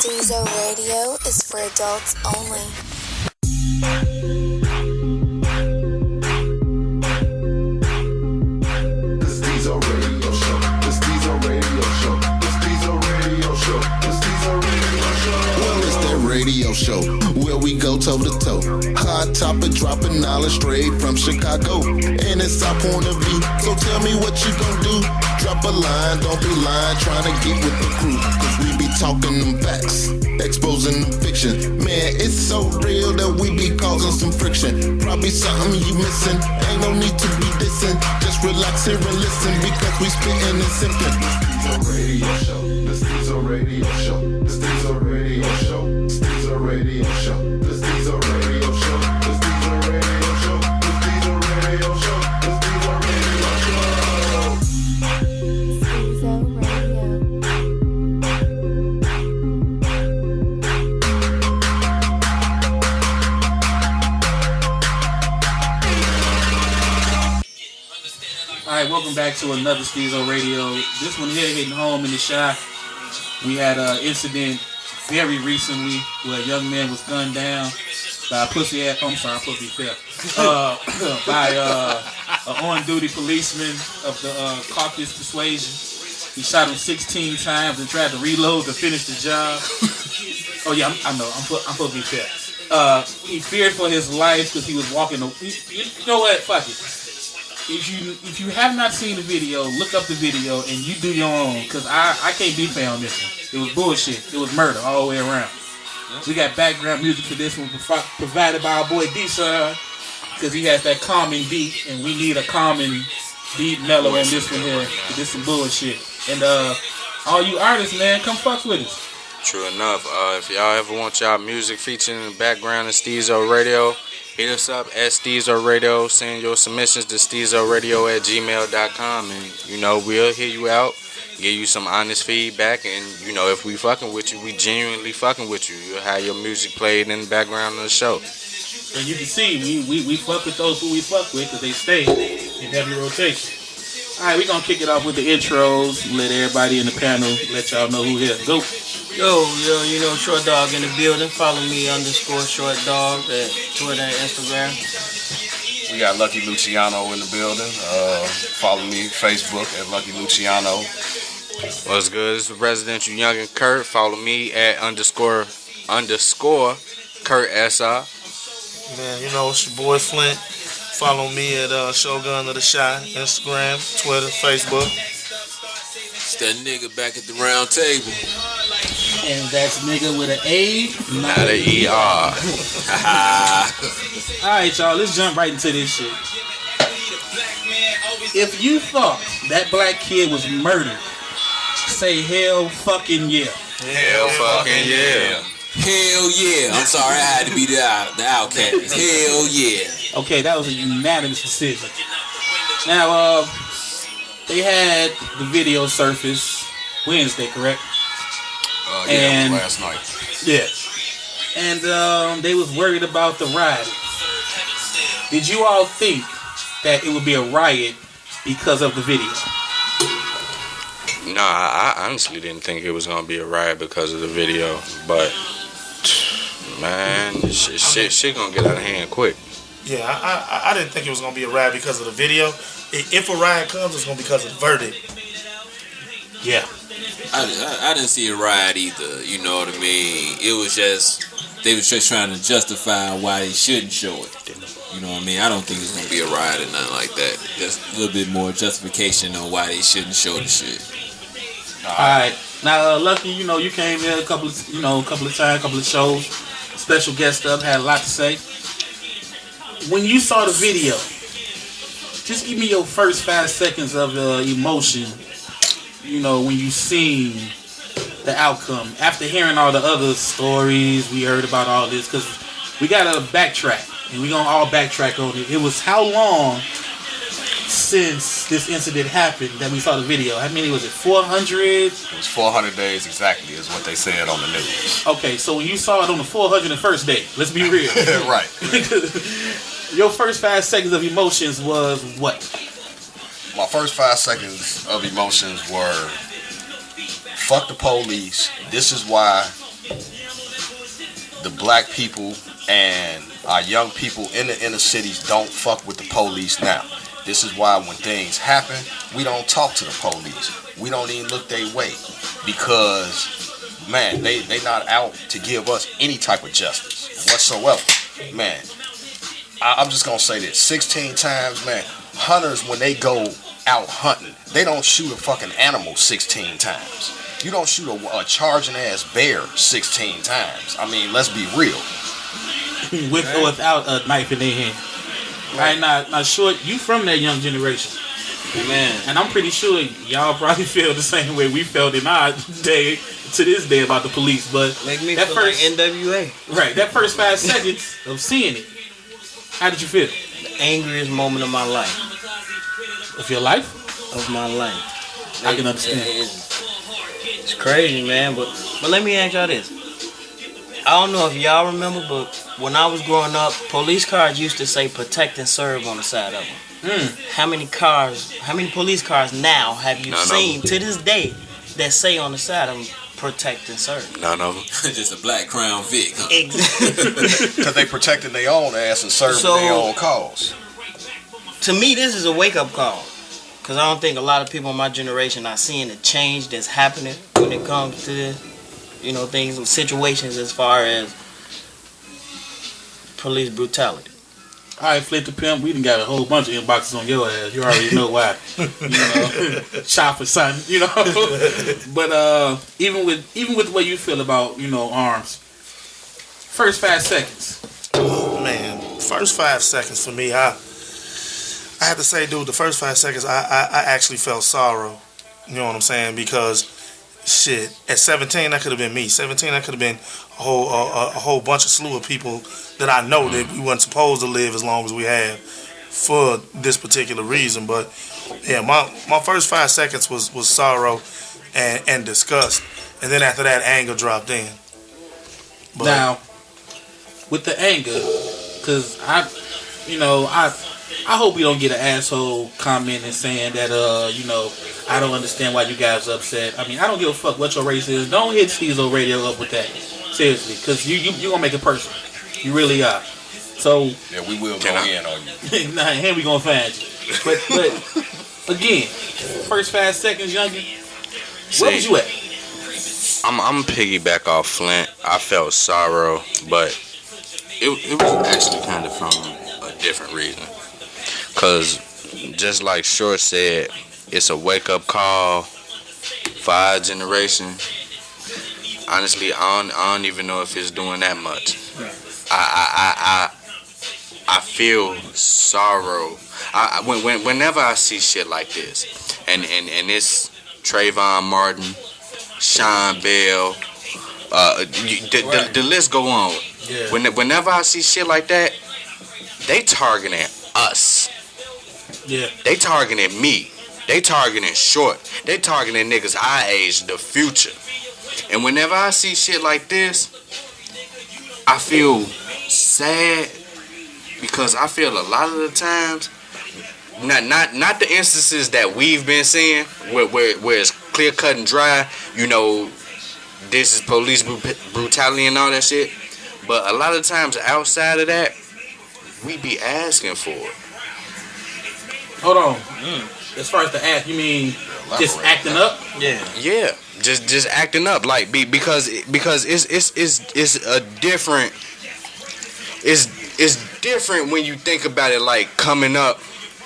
Stezo Radio is for adults only. The Stezo Radio Show. The Stezo Radio Show. The Stezo Radio Show. The Stezo Radio Show. Well, it's that radio show where we go toe to toe. Hot topic, dropping knowledge straight from Chicago, and it's our point of view. So tell me what you gon' do. Drop a line, don't be lying, trying to get with the crew. Cause we be talking them facts, exposing the fiction. Man, it's so real that we be causing some friction. Probably something you missing, ain't no need to be dissing. Just relax here and listen, because we spittin' and simpin'. The Radio Show. The Stezo Radio Show. The Stezo Radio Show. The Stezo Radio Show. The Stezo Radio Show. The Stezo Radio Show. The Stezo Radio Show. The Stezo Radio Show. Stezo Radio. Alright, welcome back to another Stezo Radio. This one here hitting home in the shot. We had an incident very recently where a young man was gunned down by a pussy ass, by an on-duty policeman of the Caucasus Persuasion. He shot him 16 times and tried to reload to finish the job. Oh yeah, I know, I'm supposed to be fair. He feared for his life because he was walking, you know what, fuck it. If you have not seen the video, look up the video and you do your own, because I can't be fair on this one. It was bullshit. It was murder all the way around. We got background music for this one provided by our boy D-Son, because he has that calming beat, and we need a calming beat mellow on this one here. This some bullshit. And all you artists, man, come fuck with us. True enough. If y'all ever want y'all music featured in the background of Stezo Radio, hit us up at Stezo Radio. Send your submissions to stezoradio@gmail.com, and we'll hear you out, give you some honest feedback, and if we fucking with you, we genuinely fucking with you. You'll have your music played in the background of the show. And you can see we fuck with those who we fuck with, because they stay in heavy rotation. Alright, we're gonna kick it off with the intros. Let everybody in the panel let y'all know who here. Go. Yo, Short Dog in the building. Follow me _Short Dog at Twitter and Instagram. We got Lucky Luciano in the building. Follow me Facebook at Lucky Luciano. What's good? It's the residential Young and Kurt. Follow me at _Kurt SR. Man, it's your boy Flint. Follow me at Shogun of the Shy, Instagram, Twitter, Facebook. It's that nigga back at the round table. And that's nigga with an A, not an ER. Alright, y'all, let's jump right into this shit. If you thought that black kid was murdered, say hell fucking yeah. Hell fucking yeah. Hell yeah. I'm sorry, I had to be the outcast. Hell yeah. Okay, that was a unanimous decision. Now, they had the video surface Wednesday, correct? And last night. Yeah. And they was worried about the riot. Did you all think that it would be a riot because of the video? Nah, I honestly didn't think it was gonna be a riot because of the video, but man, shit gonna get out of hand quick. Yeah, I didn't think it was gonna be a riot because of the video. If a riot comes, it's gonna be because of the verdict. Yeah. I didn't see a riot either, you know what I mean? It was just, they was just trying to justify why they shouldn't show it. You know what I mean? I don't think it's going to be a riot or nothing like that. Just a little bit more justification on why they shouldn't show the shit. Alright. Now, Lucky, you came here a couple of times, couple of shows. Special guest up, had a lot to say. When you saw the video, just give me your first 5 seconds of emotion. When you seen the outcome. After hearing all the other stories, we heard about all this, because we got to backtrack, and we're going to all backtrack on it. It was how long since this incident happened that we saw the video? How many was it? 400? It was 400 days exactly is what they said on the news. Okay, so when you saw it on the 401st day, let's be real. Right. Your first 5 seconds of emotions was what? My first 5 seconds of emotions were, fuck the police. This is why the black people and our young people in the inner cities don't fuck with the police now. This is why when things happen, we don't talk to the police. We don't even look their way because, man, they not out to give us any type of justice whatsoever. Man, I'm just going to say this. 16 times, man, hunters, when they go out hunting, they don't shoot a fucking animal 16 times. You don't shoot a charging ass bear 16 times. I mean, let's be real. With or without a knife in their hand. Right now, Short, you from that young generation. Man. And I'm pretty sure y'all probably feel the same way we felt in our day to this day about the police. But make me that feel first, like NWA. Right, that first 5 seconds of seeing it, how did you feel? The angriest moment of my life. Of your life? Of my life. I can understand. It's crazy, man. But let me ask y'all this. I don't know if y'all remember, but when I was growing up, police cars used to say "protect and serve" on the side of them. How many police cars now have you seen to this day that say on the side of them "protect and serve"? None of them. Just a black Crown Vic. Huh? Because they protecting their own ass and serving their own cause. To me, this is a wake-up call. Because I don't think a lot of people in my generation are seeing the change that's happening when it comes to this. Things and situations as far as police brutality. All right, Flint the Pimp, we done got a whole bunch of inboxes on your ass. You already know why. Shop for something, But even with the way you feel about, arms, first 5 seconds. Oh, man. First 5 seconds for me, I have to say, dude, the first 5 seconds, I actually felt sorrow. You know what I'm saying? Because shit, at 17, that could have been me. 17, that could have been a whole bunch of slew of people that I know that we weren't supposed to live as long as we have for this particular reason. But yeah, my first 5 seconds was sorrow and disgust, and then after that, anger dropped in. But now, with the anger, because I hope we don't get an asshole commenting saying that I don't understand why you guys are upset. I mean, I don't give a fuck what your race is. Don't hit Stezo Radio up with that. Seriously, because you gonna make it personal. You really are. So yeah, we will go in on you. nah, and we gonna find you. But again, first 5 seconds, youngin. Where was you at? I'm piggyback off Flint. I felt sorrow, but it was actually kind of from a different reason. Cause just like Short said, it's a wake up call for our generation. Honestly, I don't even know if it's doing that much. I feel sorrow. Whenever I see shit like this, and it's Trayvon Martin, Sean Bell, the list go on. Yeah. Whenever I see shit like that, they targeting us. Yeah. They targeting me. They targeting Short. They targeting niggas our age, the future. And whenever I see shit like this, I feel sad because I feel a lot of the times, not the instances that we've been seeing where it's clear cut and dry, this is police brutality and all that shit. But a lot of times outside of that, we be asking for it. Hold on. As far as the act, you mean just acting up? Yeah. Yeah. Just acting up, like because it's a different. It's different when you think about it, like coming up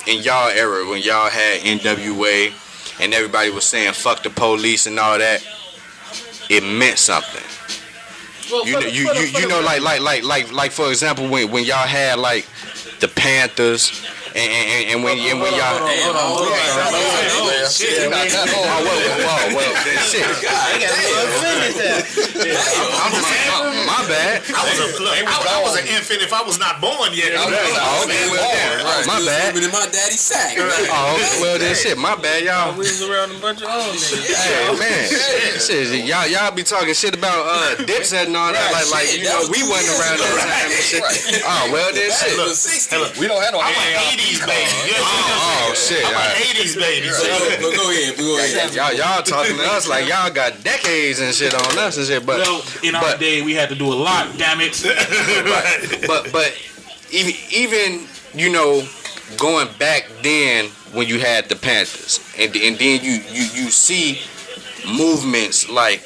in y'all era when y'all had NWA and everybody was saying fuck the police and all that. It meant something. Well, like for example when y'all had like the Panthers and when y'all shit. My bad. I was an infant if I was not born yet. My bad. In my daddy's sack. Oh, well then shit. My bad, y'all. We was around a bunch of old niggas. Hey man, shit. Y'all be talking shit about Dipset and all that. Like we wasn't around that time and shit. Oh well then shit. Look, we don't have no. I'm an 80s baby. Oh shit. I'm an 80s baby. Go ahead. Y'all talking to us like y'all got decades and shit on us and shit. But in our day we had to do a lot God damn it! But even you know, going back then when you had the Panthers, and then you see movements like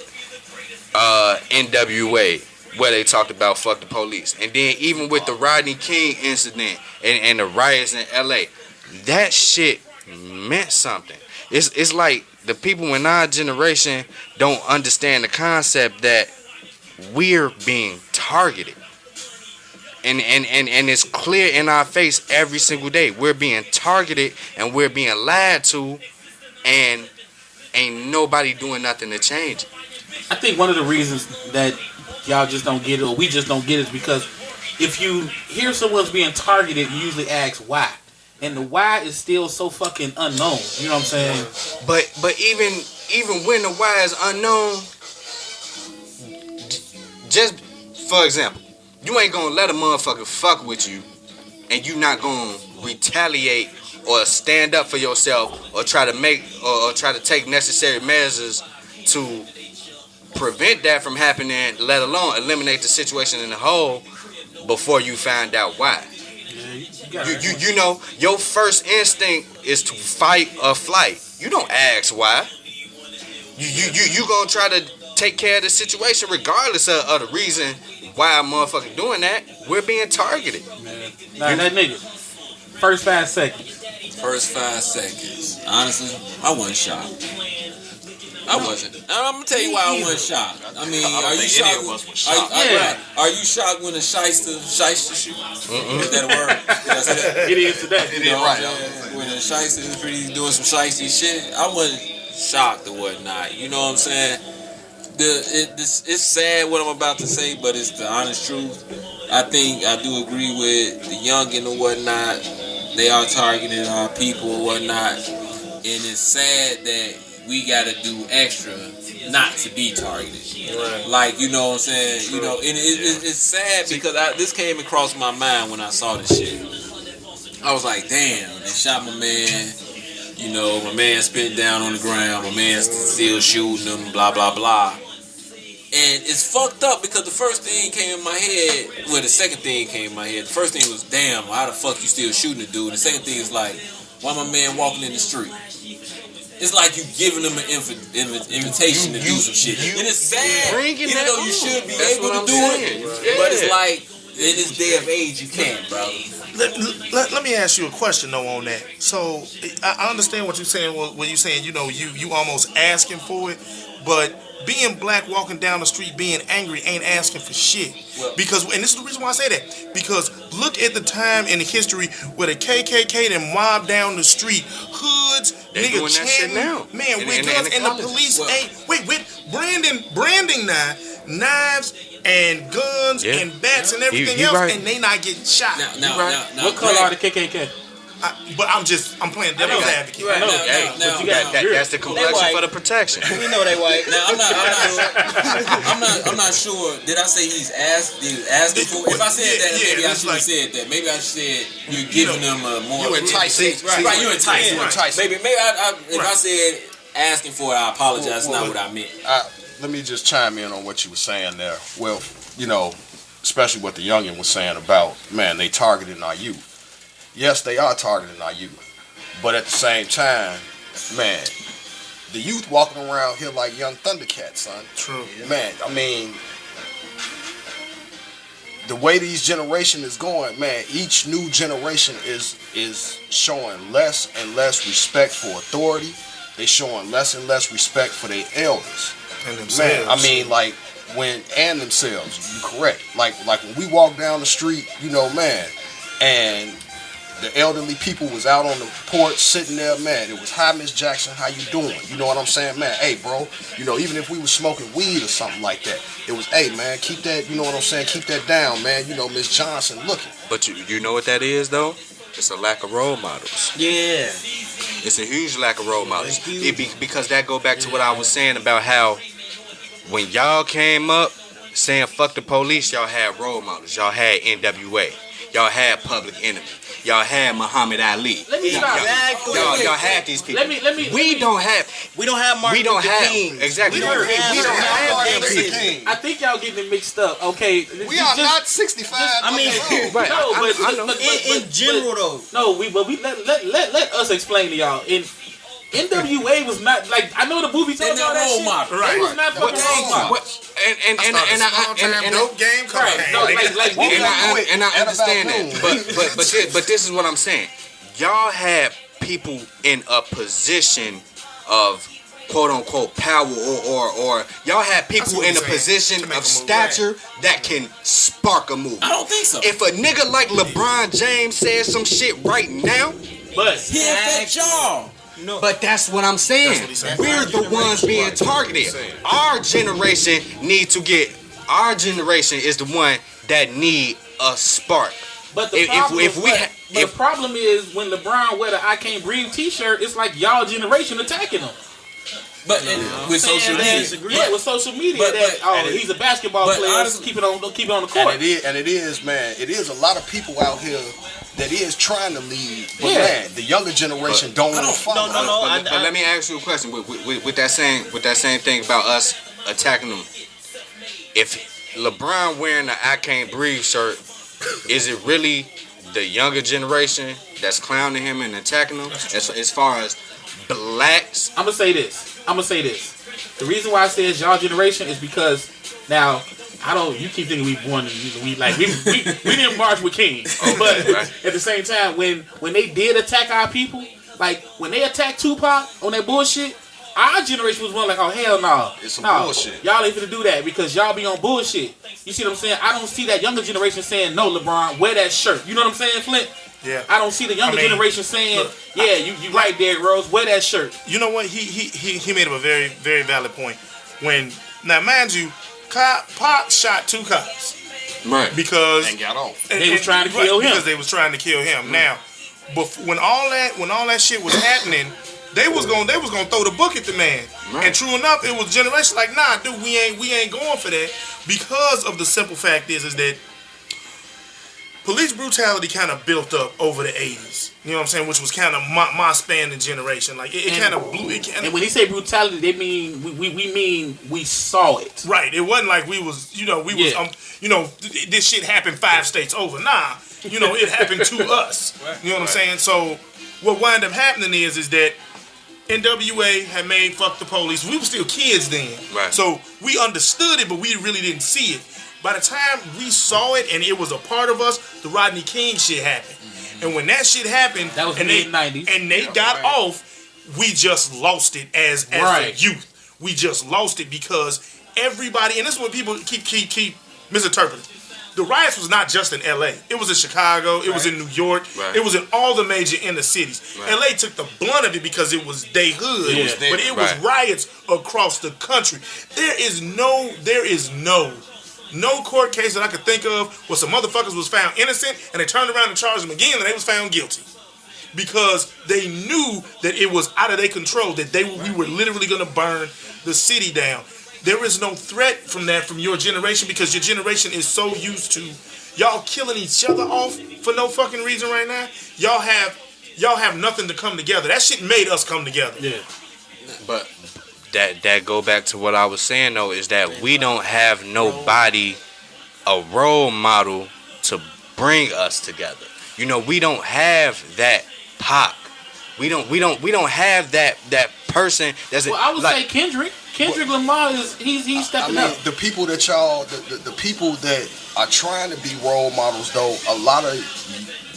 NWA, where they talked about fuck the police, and then even with the Rodney King incident and the riots in LA, that shit meant something. It's like the people in our generation don't understand the concept that we're being targeted. And it's clear in our face every single day. We're being targeted and we're being lied to, and ain't nobody doing nothing to change it. I think one of the reasons that y'all just don't get it, or we just don't get it, is because if you hear someone's being targeted, you usually ask why. And the why is still so fucking unknown. You know what I'm saying? But even when the why is unknown, just for example, you ain't gonna let a motherfucker fuck with you, and you not gonna retaliate or stand up for yourself or try to take necessary measures to prevent that from happening, let alone eliminate the situation in the whole before you find out why. You know, your first instinct is to fight or flight. You don't ask why. You gonna try to take care of the situation regardless of the reason why a motherfucker doing that. We're being targeted. Now that nigga, first 5 seconds. First 5 seconds. Honestly, I wasn't shocked. I wasn't. I'm gonna tell you why I wasn't shocked. I mean, are you shocked? Are you shocked when a shyster shoot? Is that a word? Did I say that? It is today. You know what I'm saying? When a shyster is doing some shysty shit, I wasn't shocked or whatnot. You know what I'm saying? It's sad what I'm about to say, but it's the honest truth. I think I do agree with the youngin' or whatnot. They are targeting our people or whatnot, and it's sad that we gotta do extra not to be targeted. Right. Like, you know what I'm saying? True. You know, and it's sad because this came across my mind when I saw this shit. I was like, damn, they shot my man. You know, my man spit down on the ground. My man's still shooting him, blah, blah, blah. And it's fucked up because the first thing came in my head, well, the second thing came in my head. The first thing was, damn, how the fuck you still shooting a dude? And the second thing is like, why my man walking in the street? It's like you giving them an invitation to do some shit. And it's sad, even though you should be able to do it. But it's like, in this day of age, you can't, bro. Let me ask you a question, though, on that. So, I understand what you're saying when you're saying, you know, you almost asking for it, but being black, walking down the street, being angry, ain't asking for shit. Because, and this is the reason why I say that, because look at the time in the history where the KKK then mobbed down the street, hoods, nigga chanting, man, with guns, and the police ain't, with branding knives and guns and bats and everything else, right. And they not getting shot. Now, what color are the KKK? But I'm playing devil's advocate. Right. That's the complexion for the protection. We know they white. Now I'm not sure. Did I say he's asking for? If I said that, maybe I should have said that. Maybe I said you're giving them a more. You enticing. Right. You enticing. Maybe if I said asking for it, I apologize. That's not what I meant. Let me just chime in on what you were saying there. Well, you know, especially what the youngin was saying about, man, they targeting our youth. Yes, they are targeting our youth. But at the same time, man, the youth walking around here like young Thundercats, son. True. Man, I mean, the way these generation is going, man, each new generation is showing less and less respect for authority. They showing less and less respect for their elders. And themselves. Man, I mean, like, and themselves, you correct. Like when we walk down the street, you know, man, and the elderly people was out on the porch sitting there, man. It was, hi, Miss Jackson, how you doing? You know what I'm saying, man? Hey, bro, you know, even if we was smoking weed or something like that, it was, hey, man, keep that, you know what I'm saying, keep that down, man. You know, Miss Johnson looking. But you know what that is, though? It's a lack of role models. Yeah. It's a huge lack of role models. Because that go back to what I was saying about how when y'all came up saying fuck the police, y'all had role models. Y'all had NWA. Y'all had Public Enemy. y'all had Muhammad Ali. Let me stop. Y'all had these people. Let me. We don't have Martin Luther King. Exactly. We don't have Martin Luther King. I think y'all getting it mixed up. Okay. We are not 65. I mean, Right. No, but in general though. No, we let us explain to y'all. NWA was not like I know the movie talking about that shit. Right. It was not fucking role model. And dope game and I understand that, but this is what I'm saying. Y'all had people in a position of quote unquote power, or y'all had people in a position of stature that can spark a move. I don't think so. If a nigga like LeBron James says some shit right now, But He affect y'all. No. but that's what I'm saying. We're the ones being targeted. Our generation our generation is the one that need a spark. But the problem is when LeBron wear the I Can't Breathe t-shirt, it's like y'all generation attacking him. But with social media, Yeah, with social media, he's a basketball player. Honestly, keep it on the court. And it is, man. It is a lot of people out here that is trying to lead, but Yeah. man, the younger generation don't want to follow. No. But let me ask you a question with that same thing about us attacking them. If LeBron wearing the I Can't Breathe shirt, is it really the younger generation that's clowning him and attacking him? As far as blacks, I'm gonna say this. The reason why I say it's y'all generation is because now you keep thinking we didn't march with King, but at the same time when they did attack our people, like when they attacked Tupac on that bullshit, our generation was one like, oh hell no, It's some bullshit. Y'all ain't finna do that because y'all be on bullshit. You see what I'm saying? I don't see that younger generation saying no, LeBron, wear that shirt. You know what I'm saying, Flint? Yeah. I don't see the younger generation saying, look, yeah, you right, Derrick Rose, wear that shirt. You know what? He made up a very, very valid point. Now, mind you, Pac shot 2 cops. right? Because And got off. They was trying to kill him. Because they was trying to kill him. Now, but when all that shit was happening, they was gonna throw the book at the man. Right. And true enough, it was generation like, nah, dude, we ain't going for that, because of the simple fact is that police brutality kind of built up over the 80s. You know what I'm saying? Which was kind of my span of generation. Like it kind of blew. And when he say brutality, they mean we mean we saw it. Right. It wasn't like we was this shit happened 5 states over. Nah. It happened to us. You know what I'm saying? So what wound up happening is that NWA had made Fuck the Police. We were still kids then. Right. So we understood it, but we really didn't see it. By the time we saw it and it was a part of us, the Rodney King shit happened. Mm-hmm. And when that shit happened, that was mid-90s. And they got off, we just lost it as the youth. We just lost it because everybody, and this is what people keep misinterpreting. The riots was not just in LA. It was in Chicago, it was in New York, it was in all the major inner cities. Right. LA took the blunt of it because it was they hood, but it was riots across the country. There is no court case that I could think of where some motherfuckers was found innocent and they turned around and charged them again and they was found guilty. Because they knew that it was out of their control, that we were literally going to burn the city down. There is no threat from your generation, because your generation is so used to y'all killing each other off for no fucking reason right now. Y'all have nothing to come together. That shit made us come together. Yeah. But that go back to what I was saying though, is that we don't have nobody, a role model to bring us together. We don't have that Pac. We don't have that person that's. Well, I would say Kendrick Lamar he's stepping up. The people that the people that are trying to be role models though, a lot of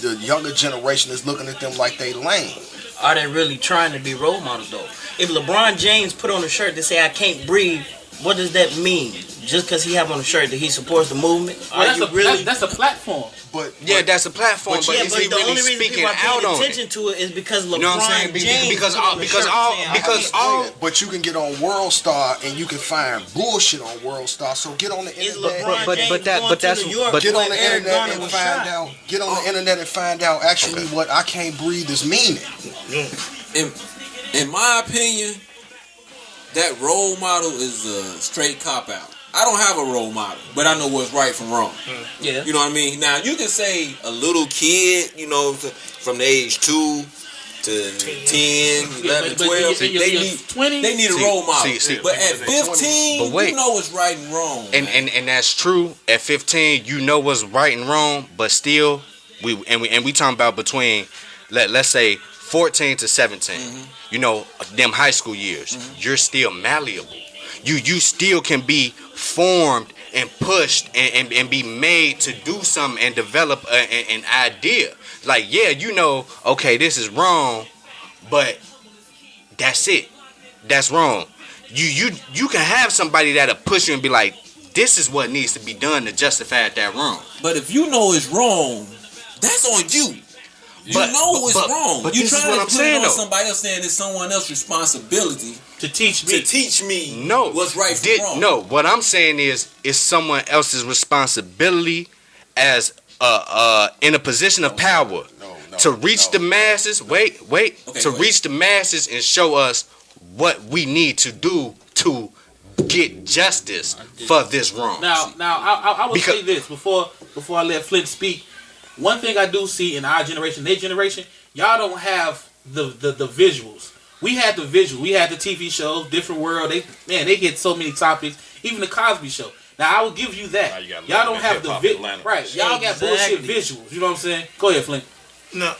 the younger generation is looking at them like they lame. Are they really trying to be role models though? If LeBron James put on a shirt that say I can't breathe, what does that mean? Just because he have on a shirt that he supports the movement? That's a platform. But that's a platform. But is he the really only reason speaking people are out paying on attention it? to it is because LeBron You know what I'm saying? James. Because all. But you can get on World Star and you can find bullshit on World Star. So get on the internet. Get on the internet and find out. Get on the internet and find out actually what I Can't Breathe is meaning. In my opinion, that role model is a straight cop out. I don't have a role model, but I know what's right from wrong. Yeah. You know what I mean? Now, you can say a little kid, you know, from the age 2 to 10, 11, 12, they need a role model. But at 15, you know what's right and wrong. And that's true. At 15, you know what's right and wrong, but still, we talking about between, let's say, 14 to 17. You know, them high school years. You're still malleable. You still can be formed and pushed and be made to do something and develop an idea. Like, yeah, you know, okay, this is wrong, but that's it. That's wrong. You can have somebody that'll push you and be like, this is what needs to be done to justify that wrong. But if you know it's wrong, that's on you. You know it's wrong. But you this is trying what to I'm put saying, it on though. somebody else, saying it's someone else's responsibility to teach me. No, what's right from wrong. No, what I'm saying is it's someone else's responsibility as in a position of power to reach the masses. Reach the masses and show us what we need to do to get justice for this wrong. Now, I will say this before I let Flint speak. One thing I do see in our generation, their generation, y'all don't have the visuals. We had the visual. We had the TV show, Different World. They hit so many topics. Even the Cosby Show. Now I will give you that. Y'all don't have the right. Y'all got bullshit visuals. You know what I'm saying? Go ahead, Flint. No,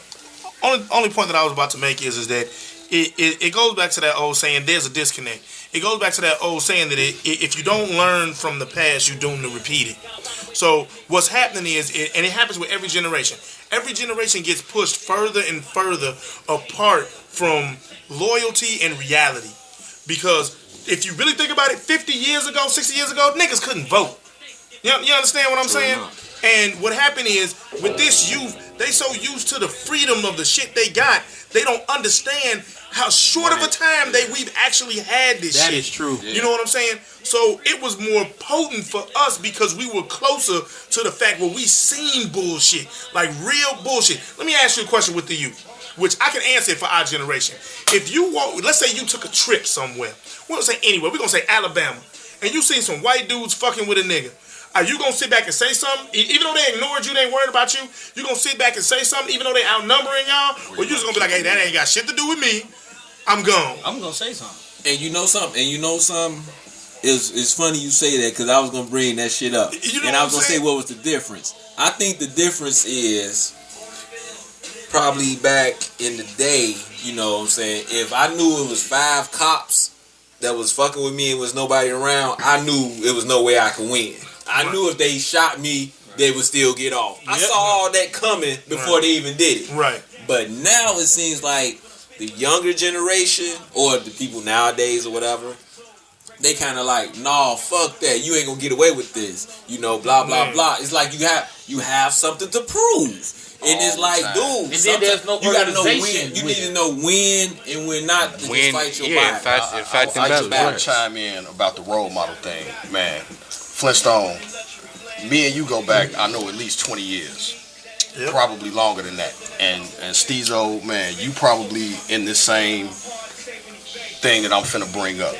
only point that I was about to make is that it goes back to that old saying. There's a disconnect. It goes back to that old saying that if you don't learn from the past, you're doomed to repeat it. So what's happening is, and it happens with every generation. Every generation gets pushed further and further apart from loyalty and reality. Because if you really think about it, 50 years ago, 60 years ago, niggas couldn't vote. You understand what I'm saying? And what happened is, with this youth, they so used to the freedom of the shit they got, they don't understand how short of a time we've actually had this shit. That is true. You know what I'm saying? So it was more potent for us because we were closer to the fact where we seen bullshit, like real bullshit. Let me ask you a question with the youth, which I can answer it for our generation. If you walk, let's say you took a trip somewhere. We don't say anywhere. We're going to say Alabama. And you seen some white dudes fucking with a nigga. Are you going to sit back and say something? Even though they ignored you, they ain't worried about you, you going to sit back and say something even though they outnumbering y'all? Or you just going to be like, hey, that ain't got shit to do with me. I'm gone. I'm going to say something. And you know something? It's funny you say that because I was going to bring that shit up. And I was going to say what was the difference. I think the difference is probably back in the day, you know what I'm saying, if I knew it was 5 cops that was fucking with me and was nobody around, I knew it was no way I could win. I knew if they shot me, they would still get off. I saw all that coming before they even did it. Right. But now it seems like the younger generation or the people nowadays or whatever, they kind of like, nah, fuck that. You ain't gonna get away with this. You know, blah blah blah. It's like you have something to prove. And it's like, dude, and then there's no you gotta know when. organization You with need to know when and when not to just fight your body. I just want to chime in about the role model thing, man. Flintstone, me and you go back, I know, at least 20 years. Yep. Probably longer than that. And Stezo, man, you probably in the same thing that I'm finna bring up.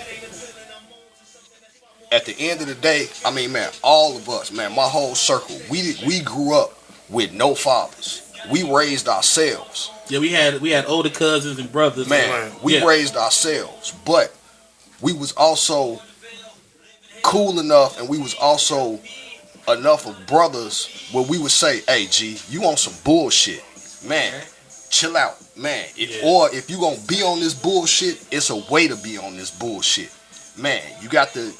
At the end of the day, I mean, man, all of us, man, my whole circle, we grew up with no fathers. We raised ourselves. Yeah, we had older cousins and brothers. Man, we raised ourselves, but we was also cool enough, and we was also enough of brothers where we would say, hey G, you on some bullshit, man, chill out, man. Or if you gonna be on this bullshit, it's a way to be on this bullshit, man. You got to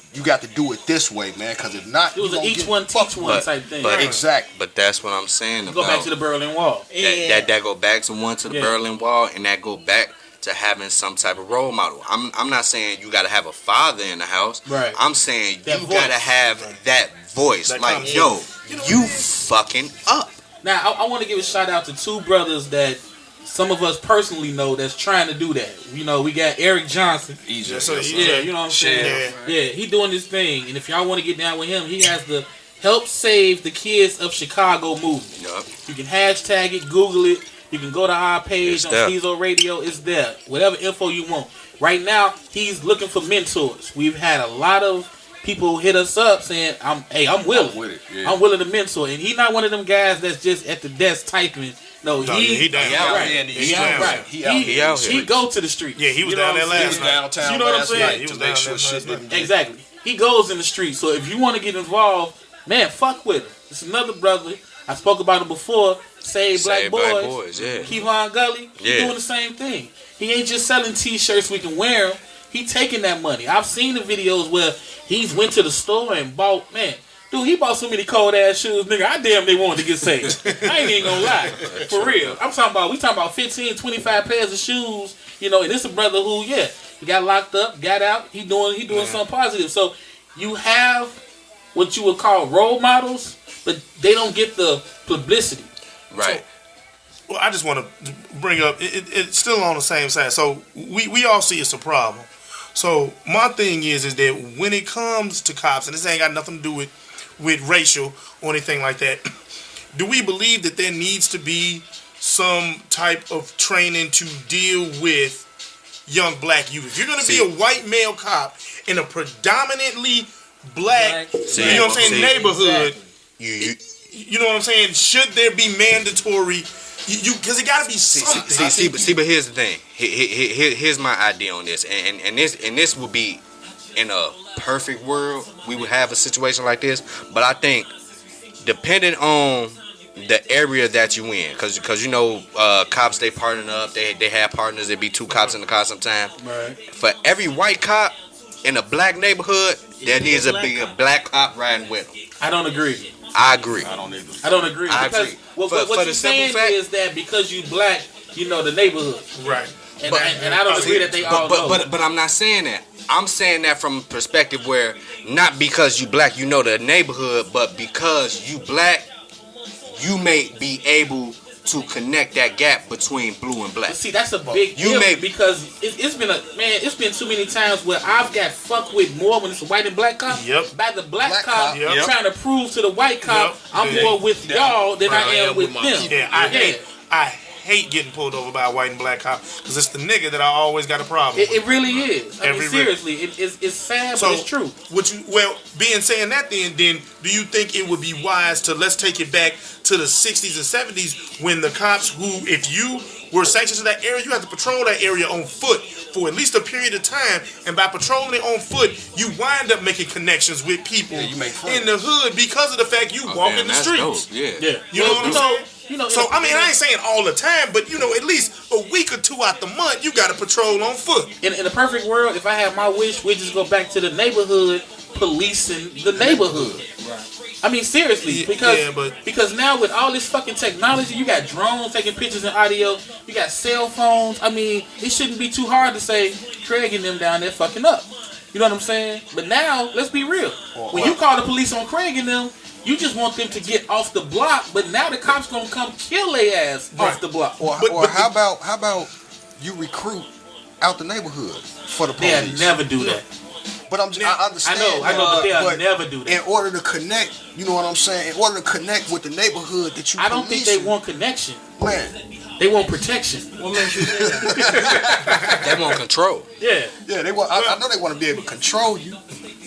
do it this way, man, because if not, it was an each one teach one type thing. But exactly. But that's what I'm saying about. Go back to the Berlin Wall. That go back to the Berlin Wall, and that go back to having some type of role model. I'm not saying you got to have a father in the house. Right. I'm saying that you got to have that voice. That like, yo, you fucking up. Now, I want to give a shout out to 2 brothers that some of us personally know that's trying to do that. You know, we got Eric Johnson. You know what I'm saying? Yeah, he doing this thing. And if y'all want to get down with him, he has the Help Save the Kids of Chicago movement. Yep. You can hashtag it, Google it. You can go to our page on Stezo Radio. It's there. Whatever info you want. Right now, he's looking for mentors. We've had a lot of people hit us up saying, I'm willing. I'm with it, yeah. I'm willing to mentor. And he not one of them guys that's just at the desk typing. No, he down right. He out here. He go to the street. Yeah, he was down there last night. Downtown. You know what I'm saying? He was to make down sure there shit last night. didn't get Exactly. He goes in the street. So if you want to get involved, man, fuck with him. It's another brother. I spoke about him before. Save Black Boys. Yeah. Kevon Gully. He doing the same thing. He ain't just selling T-shirts we can wear them. He taking that money. I've seen the videos where he's went to the store and bought, man. Dude, he bought so many cold ass shoes, nigga. I damn they wanted to get saved. I ain't even gonna lie. For real. We talking about 15, 25 pairs of shoes, you know, and this a brother who, he got locked up, got out, he doing something positive. So you have what you would call role models, but they don't get the publicity. Right. Well, I just want to bring up, it's still on the same side. So we all see it's a problem. So my thing is that when it comes to cops, and this ain't got nothing to do with racial or anything like that, do we believe that there needs to be some type of training to deal with young black youth? If you're going to be a white male cop in a predominantly black neighborhood, you know what I'm saying? Should there be mandatory? Because it got to be something. See, but here's the thing. Here's my idea on this, and this would be in a perfect world, we would have a situation like this. But I think, depending on the area that you in, because you know, cops, they partner up. They have partners. There be two cops in the car sometimes. Right. For every white cop in a black neighborhood, there needs to be a black cop riding with them. I don't agree. I agree. I don't either. I don't agree. I Because agree. what you're saying is that because you black, you know the neighborhood. Right. And I don't agree that they all know. But I'm not saying that. I'm saying that from a perspective where not because you black you know the neighborhood, but because you black, you may be able to connect that gap between blue and black. But see, that's a big deal because it's been too many times where I've got fucked with more when it's a white and black cop. Yep. By the black cop Yep. trying to prove to the white cop I'm more with y'all than I am with them. Yeah, I hate getting pulled over by a white and black cop because it's the nigga that I always got a problem with. It really is. I mean, seriously, it's sad, but it's true. Saying that, then do you think it would be wise to let's take it back to the 60s and 70s when the cops who, if you were sanctioned to that area, you had to patrol that area on foot for at least a period of time, and by patrolling it on foot, you wind up making connections with people in the hood because of the fact you walk in the streets. Dope. Yeah. You know what I'm saying? So, I mean, I ain't saying all the time, but, at least a week or two out the month, you got to patrol on foot. In a perfect world, if I had my wish, we'd just go back to the neighborhood, policing the neighborhood. Right. I mean, seriously, because now with all this fucking technology, you got drones taking pictures and audio, you got cell phones. I mean, it shouldn't be too hard to say Craig and them down there fucking up. You know what I'm saying? But now, let's be real. When you call the police on Craig and them, you just want them to get off the block, but now the cops gonna come kill their ass off the block. Or how about you recruit out the neighborhood for the police? They'll never do that. But I understand. I know, but they'll never do that. In order to connect, you know what I'm saying? In order to connect with the neighborhood that you I don't think they want connection. Man. They want protection. What makes you say that? They want control. Yeah. Yeah, they want. I know they want to be able to control you.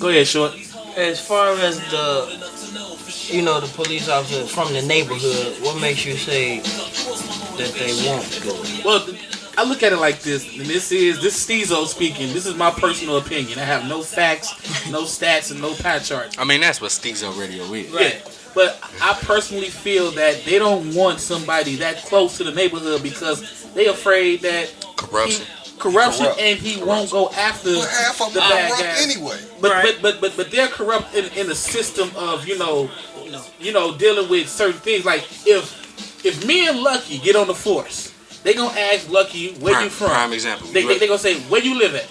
Go ahead, Short. As far as the police officers from the neighborhood, what makes you say that they won't do it? Well, I look at it like this, and this is Stezo speaking. This is my personal opinion. I have no facts, no stats, and no pie charts. I mean, that's what Stezo Radio is. Yeah, but I personally feel that they don't want somebody that close to the neighborhood because they afraid that corruption, and he won't go after half of the them bad corrupt guys anyway. But they're corrupt in the system of dealing with certain things. Like if me and Lucky get on the force, they gonna ask Lucky where you from. Prime example. They gonna say where you live at.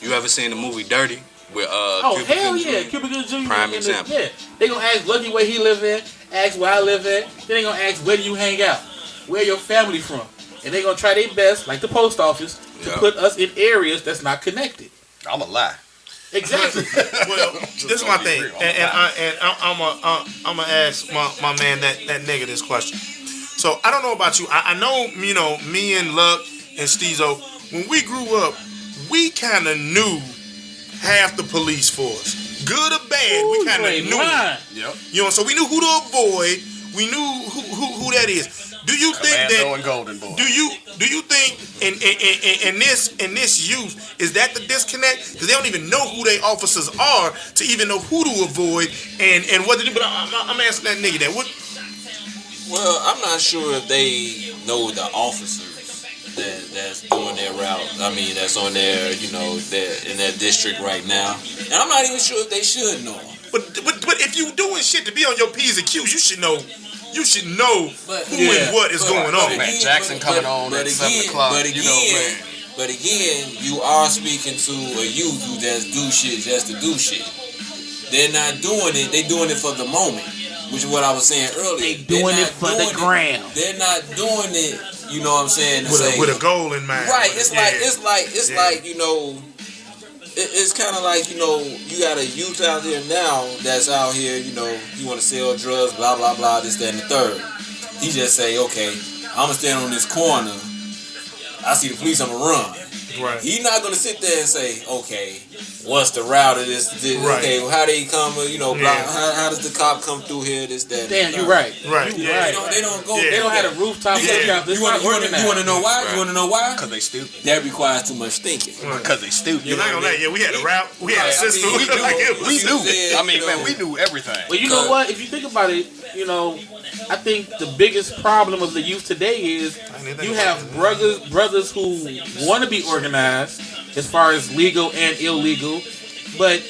You ever seen the movie Dirty with Oh hell yeah, Cuba Gooding Jr. Prime example. They gonna ask Lucky where he live at, ask where I live at. Then they gonna ask where do you hang out, where your family from, and they gonna try their best, like the post office, to put us in areas that's not connected. I'ma lie. Exactly. Well, this is my thing, I'm gonna ask my man that nigga this question. So I don't know about you. I know me and Luck and Stezo, when we grew up, we kind of knew half the police force. good or bad, we kind of knew. Yep. You know, so we knew who to avoid. We knew who that is. Do you think Commando and Golden Boy. Do you think in this youth is that the disconnect? Because they don't even know who their officers are to even know who to avoid and what to do. But I'm asking that nigga that. What? Well, I'm not sure if they know the officers that's doing their route. I mean, that's on their, you know, in their district right now. And I'm not even sure if they should know. But if you doing shit to be on your P's and Q's, you should know. You should know who and what is going on. Man, Jackson coming on at 7 o'clock. But again, you are speaking to a youth who just do shit just to do shit. They're not doing it. They're doing it for the moment, which is what I was saying earlier. They doing it for the gram. They're not doing it. You know what I'm saying? With a goal in mind. Right. It's like you know. It's kind of like, you know, you got a youth out there now that's out here, you know, you want to sell drugs, blah, blah, blah, this, that, and the third. He just say, okay, I'm going to stand on this corner. I see the police, I'm going to run. Right. He's not going to sit there and say, okay, what's the route of this? Right. Okay, well, how they come, you know, blah, how does the cop come through here, this, that, Damn, you're right. Right. You're right. They don't go. They don't have a rooftop cookout. You want to know why? You want to know why? Because they stupid. That requires too much thinking. Because they stupid. You're not gonna let. Yeah, we had a route. We had a system. We knew. Yeah, I mean, man, we knew everything. Well, you know what? If you think about it, you know, I think the biggest problem of the youth today is you have brothers who want to be organized as far as legal and illegal, but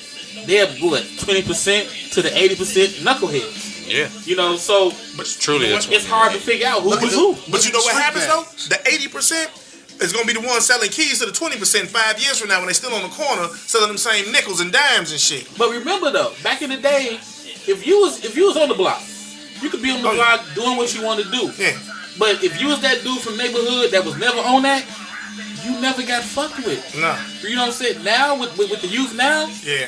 they're 20% to the 80% knuckleheads. Yeah. You know, so But truly, it's hard to figure out who's who. But you know what happens though? The 80% is gonna be the ones selling keys to the 20% 5 years from now when they still on the corner selling them same nickels and dimes and shit. But remember though, back in the day, if you was on the block, you could be on the block doing what you want to do. Yeah. But if you was that dude from neighborhood that was never on that, you never got fucked with. No. You know what I'm saying? Now with the youth now, Yeah.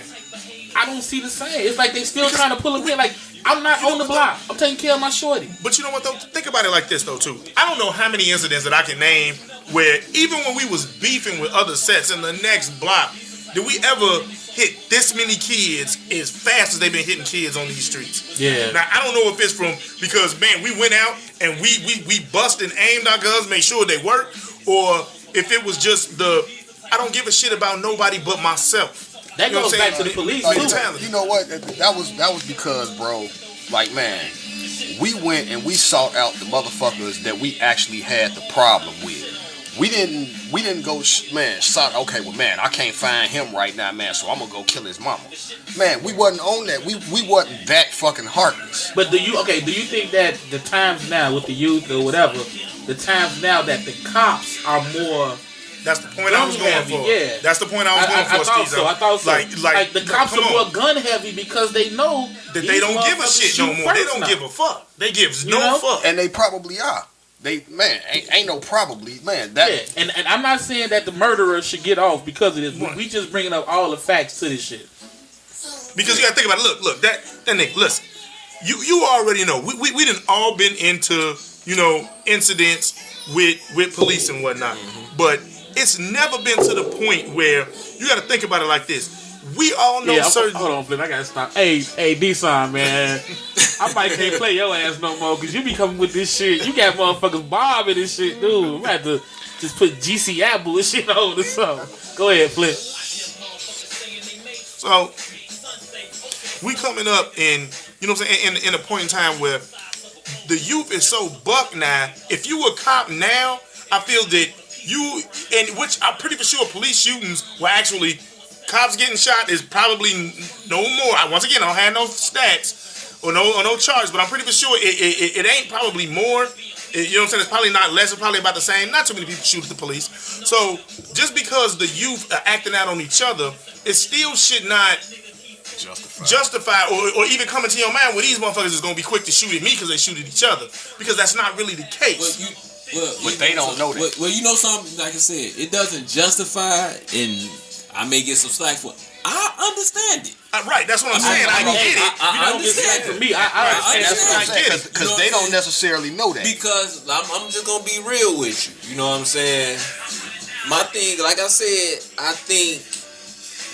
I don't see the same. It's like they still trying to pull them in. Like, I'm not on the block. I'm taking care of my shorty. But you know what though? Think about it like this though too. I don't know how many incidents that I can name where even when we was beefing with other sets in the next block, did we ever hit this many kids as fast as they've been hitting kids on these streets? Yeah. Now I don't know if it's from because man we went out and we busted and aimed our guns, made sure they worked, or if it was just I don't give a shit about nobody but myself. That You know goes what I'm back to the saying? police Like, too. You know what? That was because, bro, like, man, we went and we sought out the motherfuckers that we actually had the problem with. We didn't go, man, okay, well, man, I can't find him right now, man, so I'm gonna go kill his mama. Man, we wasn't on that. We wasn't that fucking heartless. But do you think that the times now with the youth or whatever, the times now that the cops are more That's the point I was going heavy, for. yeah. That's the point I was going for, Stezo. I thought so. Like the cops come are more on. gun heavy because they know That these they don't give a motherfuckers shit no shoot more. They first don't now. give a fuck. They gives You no know? fuck. And they probably are. They, man, ain't no probably, man. That Yeah, and I'm not saying that the murderer should get off because of this. We just bringing up all the facts to this shit. Because you gotta think about it. Look, that nigga, listen. You already know. We done all been into, you know, incidents with police and whatnot. But it's never been to the point where you gotta think about it like this. We all know certain. Hold on, Flip. I gotta stop. Hey, D-Son, man. I might can't play your ass no more because you be coming with this shit. You got motherfuckers bobbing this shit, dude. I'm gonna have to just put GC Apple and shit on or something. Go ahead, Flip. So we coming up in, you know what I'm saying, in a point in time where the youth is so buck now. If you a cop now, I feel that you, and which I'm pretty for sure police shootings were actually, cops getting shot is probably no more. Once again, I don't have no stats or no charges, but I'm pretty for sure it ain't probably more. You know what I'm saying? It's probably not less. It's probably about the same. Not too many people shoot at the police. So just because the youth are acting out on each other, it still should not justify or even come into your mind where these motherfuckers is gonna be quick to shoot at me because they shoot at each other, because that's not really the case. But they don't know that. Well, you know something, like I said, it doesn't justify, and I may get some slack for it. I understand it. Right, that's what I'm saying. I get it. I understand For me, I understand because they don't necessarily know that. Because I'm just gonna be real with you. You know what I'm saying? My thing, like I said, I think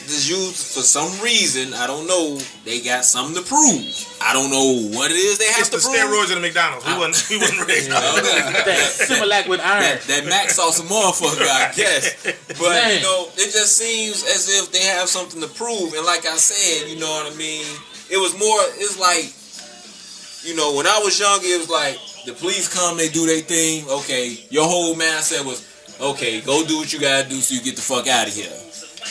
is used for some reason. I don't know. They got something to prove. I don't know what it is they have It's to the prove. steroids in the McDonald's. He wasn't ready. That Similac with iron. That Mac sauce a motherfucker, I guess. But, Man. you know, it just seems as if they have something to prove. And like I said, you know what I mean? It's like, you know, when I was younger, it was like, the police come, they do their thing. Okay, your whole mindset was, okay, go do what you gotta do so you get the fuck out of here.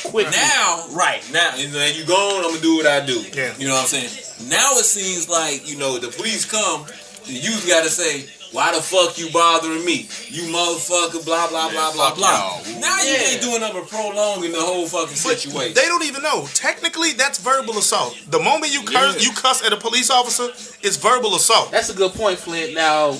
Quick. Now, and you gone, I'm gonna do what I do. Yeah. You know what I'm saying? Now it seems like, you know, the police come, the youth gotta say, why the fuck you bothering me? You motherfucker, blah, blah, blah, blah, blah. Now you ain't doing nothing but prolonging the whole fucking situation. They don't even know. Technically, that's verbal assault. The moment you cuss at a police officer, it's verbal assault. That's a good point, Flint. Now,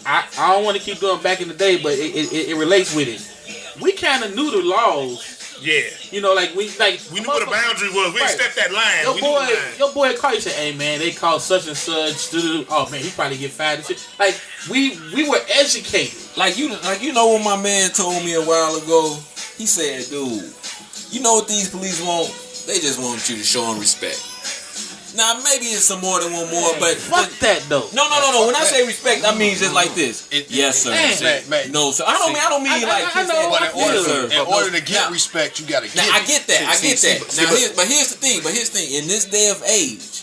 I don't want to keep going back in the day, but it relates with it. We kind of knew the laws. Yeah. You know, like we knew what the boundary was. We didn't step that line. Your boy called you, say, hey man, they called such and such. Oh man, he probably get fired and shit. Like we were educated. Like you know what my man told me a while ago? He said, dude, you know what these police want? They just want you to show them respect. Now maybe it's some more than one more, but fuck that though. No. When I say respect, I mean just like this. Yes, sir. No, sir. I don't mean like. In order to get respect, you gotta get. Now I get that. But here's the thing. In this day of age,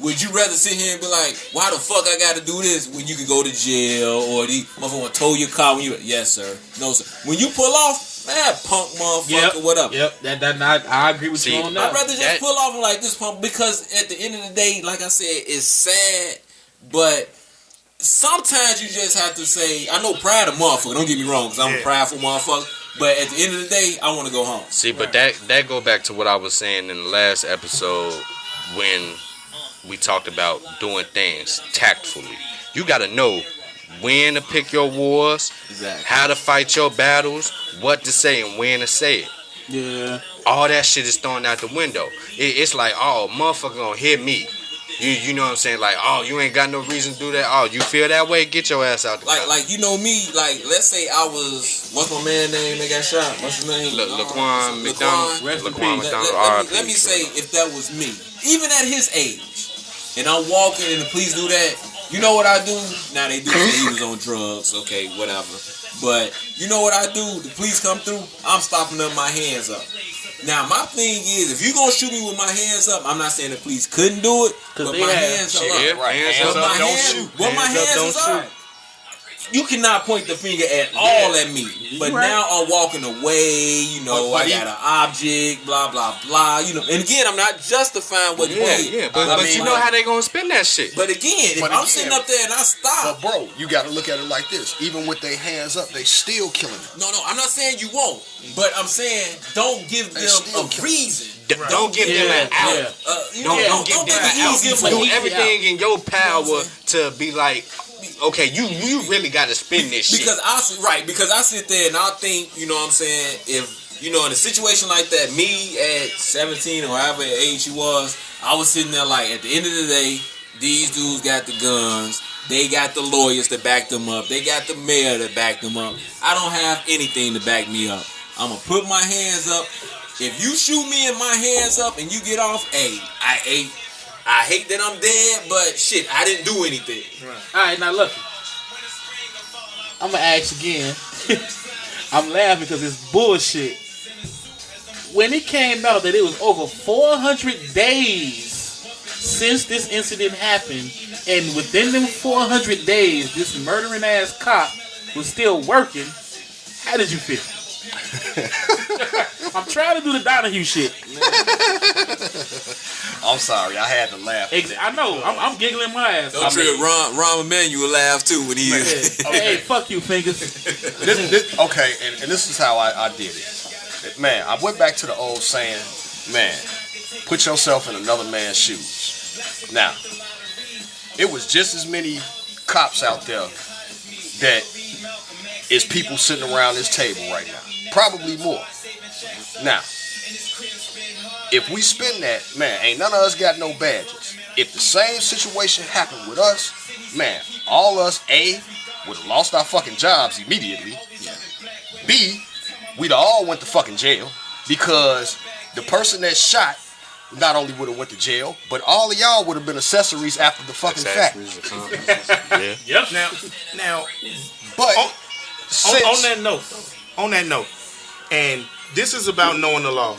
would you rather sit here and be like, why the fuck I gotta do this when you can go to jail or the motherfucker tow your car when you? Yes, sir. No, sir. When you pull off. Man, punk motherfucker, whatever. Yep, I agree with you on that. I'd rather just pull off like this punk because at the end of the day, like I said, it's sad, but sometimes you just have to say, I know pride a motherfucker, don't get me wrong, because I'm a prideful motherfucker, but at the end of the day, I want to go home. See, but that go back to what I was saying in the last episode when we talked about doing things tactfully. You got to know when to pick your wars, how to fight your battles, what to say and when to say it. Yeah. All that shit is thrown out the window. It's like, oh, motherfucker gonna hit me. You know what I'm saying? Like, oh, you ain't got no reason to do that. Oh, you feel that way? Get your ass out the car. Like you know me, like, let's say I was, what's my man name that got shot? What's his name? Laquan McDonald. Let me say, if that was me, even at his age, and I'm walking and the police do that, you know what I do? Now they do say he was on drugs, okay, whatever. But you know what I do? The police come through, I'm stopping up my hands up. Now my thing is, if you gonna shoot me with my hands up, I'm not saying the police couldn't do it, but my hands are up. Hands up, don't shoot. Well, my hands are up. You cannot point the finger at all at me. But now I'm walking away, you know, I got an object, blah, blah, blah, you know. And again, I'm not justifying what he did. Yeah, but you know how they gonna spend that shit. But again, if I'm sitting up there and I stop. But bro, you gotta look at it like this. Even with their hands up, they still killing them. No, I'm not saying you won't. But I'm saying don't give them a reason. Don't give them an out. Don't give them an out. Do everything in your power to be like, okay, you really got to spin this shit. Because I sit there and I think, you know what I'm saying, if, you know, in a situation like that, me at 17 or however age he was, I was sitting there like, at the end of the day, these dudes got the guns, they got the lawyers to back them up, they got the mayor to back them up. I don't have anything to back me up. I'm going to put my hands up. If you shoot me and my hands up and you get off, hey, I hate that I'm dead, but shit, I didn't do anything. Right. Alright, now look. I'm gonna ask again. I'm laughing because it's bullshit. When it came out that it was over 400 days since this incident happened, and within them 400 days, this murdering ass cop was still working, how did you feel? I'm trying to do the Donahue shit. I'm sorry, I had to laugh. I know, I'm giggling my ass. Don't trip, Ron Emanuel laugh too when he is. Hey, fuck you, fingers. Okay, and this is how I did it. Man, I went back to the old saying, man, put yourself in another man's shoes. Now, it was just as many cops out there that is people sitting around this table right now. Probably more. Now, if we spin that, man, ain't none of us got no badges. If the same situation happened with us, man, all us, A, would have lost our fucking jobs immediately. B, we'd all went to fucking jail because the person that shot not only would have went to jail, but all of y'all would have been accessories after the fucking fact. Yeah. Yep. Now, But on that note, and this is about knowing the law.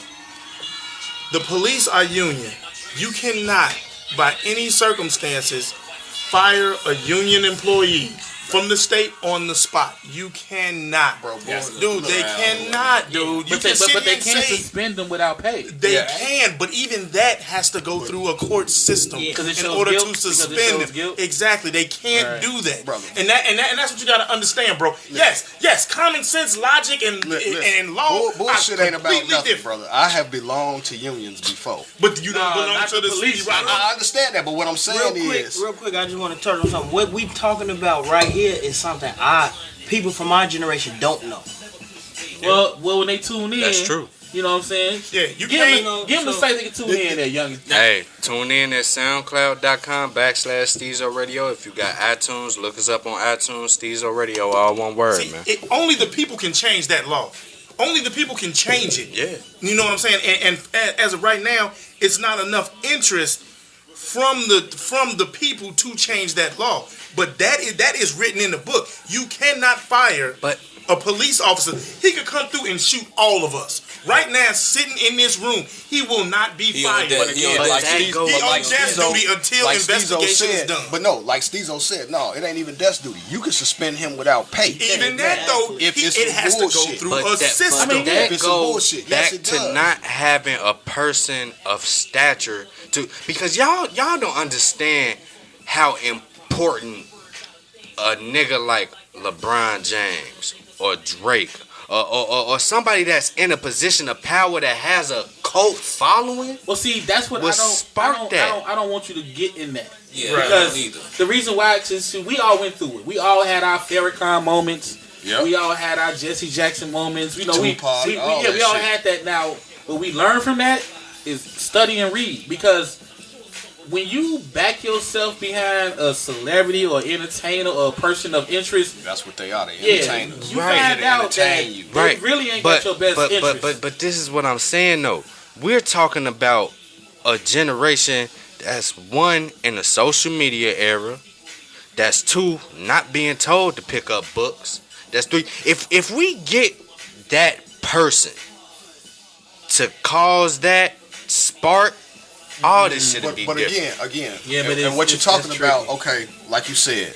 The police are union. You cannot, by any circumstances, fire a union employee from the state on the spot. You cannot, bro. Dude, they cannot, dude. But they can't suspend them without pay. They can, but even that has to go through a court system in order to suspend them. Exactly, they can't do that, brother. And that's what you got to understand, bro. Yes, common sense, logic, and law. Bullshit ain't about nothing, brother. I have belonged to unions before, but you don't belong to the police. I understand that, but what I'm saying real quick, I just want to touch on something. What we talking about right here is something people from our generation don't know. Well, when they tune in, that's true. You know what I'm saying? Yeah, you give them the site they can tune in there, youngin. Hey, tune in at soundcloud.com/Stezo Radio. If you got iTunes, look us up on iTunes, Stezo Radio, all one word, man. Only the people can change that law. Only the people can change it. Yeah. You know what I'm saying? And as of right now, it's not enough interest from the people to change that law. But that is written in the book. You cannot fire a police officer. He could come through and shoot all of us. Right now, sitting in this room, he will not be fired. He on desk duty until investigation is done. But no, like Stezo said, no, it ain't even desk duty. You can suspend him without pay. Even that though, it has to go through a system. That goes back to not having a person of stature because y'all don't understand how important a nigga like LeBron James or Drake or somebody that's in a position of power that has a cult following. Well, see, that's what I don't want you to get in that. Yeah, because the reason why is we all went through it. We all had our Farrakhan moments. Yep. We all had our Jesse Jackson moments. You know, we all had that. Now, what we learn from that is study and read, because when you back yourself behind a celebrity or entertainer or a person of interest, that's what they are. They entertainers. You find out that they really ain't got your best interest. But this is what I'm saying though. We're talking about a generation that's one in the social media era. That's two, not being told to pick up books. That's three. If we get that person to cause that spark, all this shit would be different. Again, and what you're talking about, okay, like you said,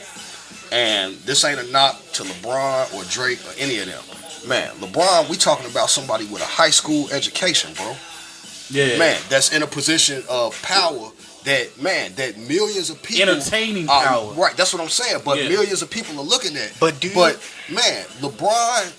and this ain't a knock to LeBron or Drake or any of them. Man, LeBron, we talking about somebody with a high school education, bro. Yeah. Man, that's in a position of power that millions of people entertaining power. Right, that's what I'm saying. But millions of people are looking at. But man, LeBron,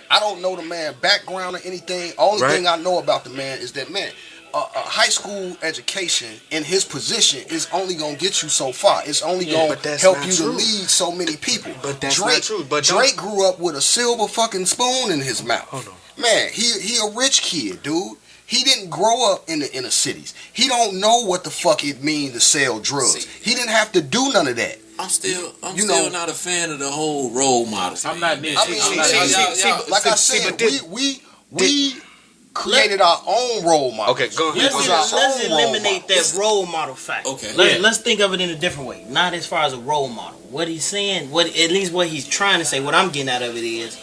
I don't know the man background or anything. Only thing I know about the man is that a high school education in his position is only gonna get you so far. It's only gonna help you to lead so many people. But that's Drake, not true. But Drake grew up with a silver fucking spoon in his mouth. Hold on. Man, he a rich kid, dude. He didn't grow up in the inner cities. He don't know what the fuck it means to sell drugs. He didn't have to do none of that. I'm still not a fan of the whole role model. I'm not this. Like I said, we created our own role model. Okay, go ahead. Let's eliminate that role model fact. Okay. Let's think of it in a different way. Not as far as a role model. What he's saying, at least what he's trying to say, what I'm getting out of it is,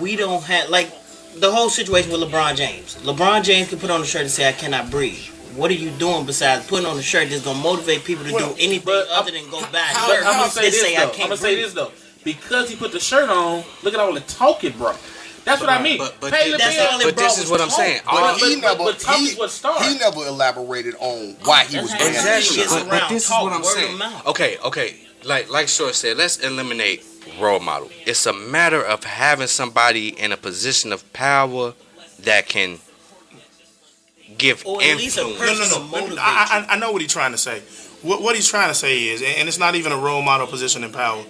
we don't have, like, the whole situation with LeBron James. LeBron James can put on a shirt and say, I cannot breathe. What are you doing besides putting on a shirt that's going to motivate people to do anything other than go back? I'm going to say this, though. Because he put the shirt on, look at all the talking, bro. That's what I mean. But this is what I'm saying. He never elaborated on why he was doing that. Exactly. But this is what I'm saying. Okay. Like Short said, let's eliminate role model. It's a matter of having somebody in a position of power that can give influence. No. I know what he's trying to say. What he's trying to say is, and it's not even a role model position in power.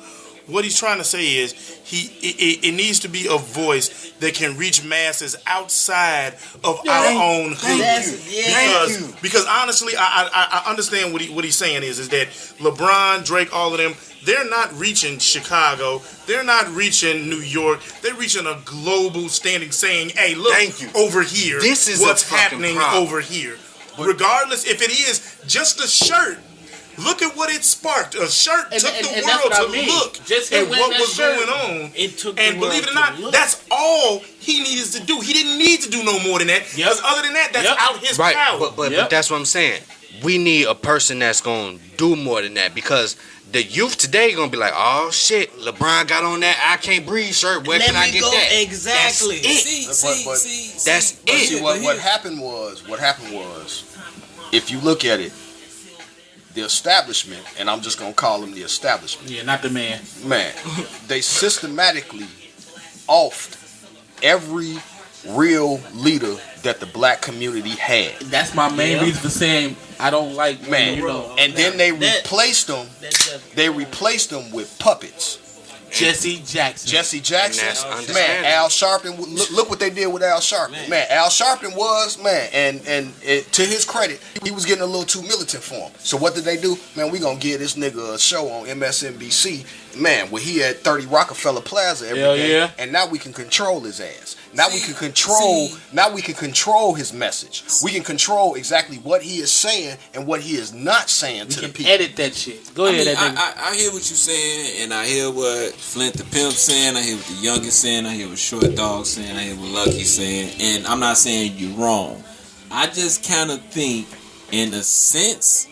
what he's trying to say is it needs to be a voice that can reach masses outside of our own hood. Because honestly, I understand what he's saying is that LeBron, Drake, all of them, they're not reaching Chicago. They're not reaching New York. They're reaching a global standing saying, hey, look, over here, this is what's happening over here. Regardless if it is just a shirt. Look at what it sparked. A shirt took the world to look just at what was going on. It took and believe it or not, that's all he needed to do. He didn't need to do no more than that. Because other than that, that's out his power. But that's what I'm saying. We need a person that's going to do more than that, because the youth today going to be like, oh shit, LeBron got on that I can't breathe shirt. Where can I get that? Exactly. That's it. See, what happened was, if you look at it, the establishment, and I'm just gonna call them the establishment. Yeah, not the man. Man, they systematically offed every real leader that the black community had. That's my main reason for saying I don't like man. And then they replaced them. They replaced them with puppets. Jesse Jackson. Man, Al Sharpton. Look what they did with Al Sharpton. Man, Al Sharpton was, and to his credit, he was getting a little too militant for him. So what did they do? Man, we gonna give this nigga a show on MSNBC. Man, where he had 30 Rockefeller Plaza every day, and now we can control his ass. Now we can control. Now we can control his message. We can control exactly what he is saying and what he is not saying to the people. Edit that shit. Go ahead. I hear what you're saying, and I hear what Flint the Pimp saying. I hear what the youngest saying. I hear what Short Dog saying. I hear what Lucky saying. And I'm not saying you're wrong. I just kind of think, in a sense,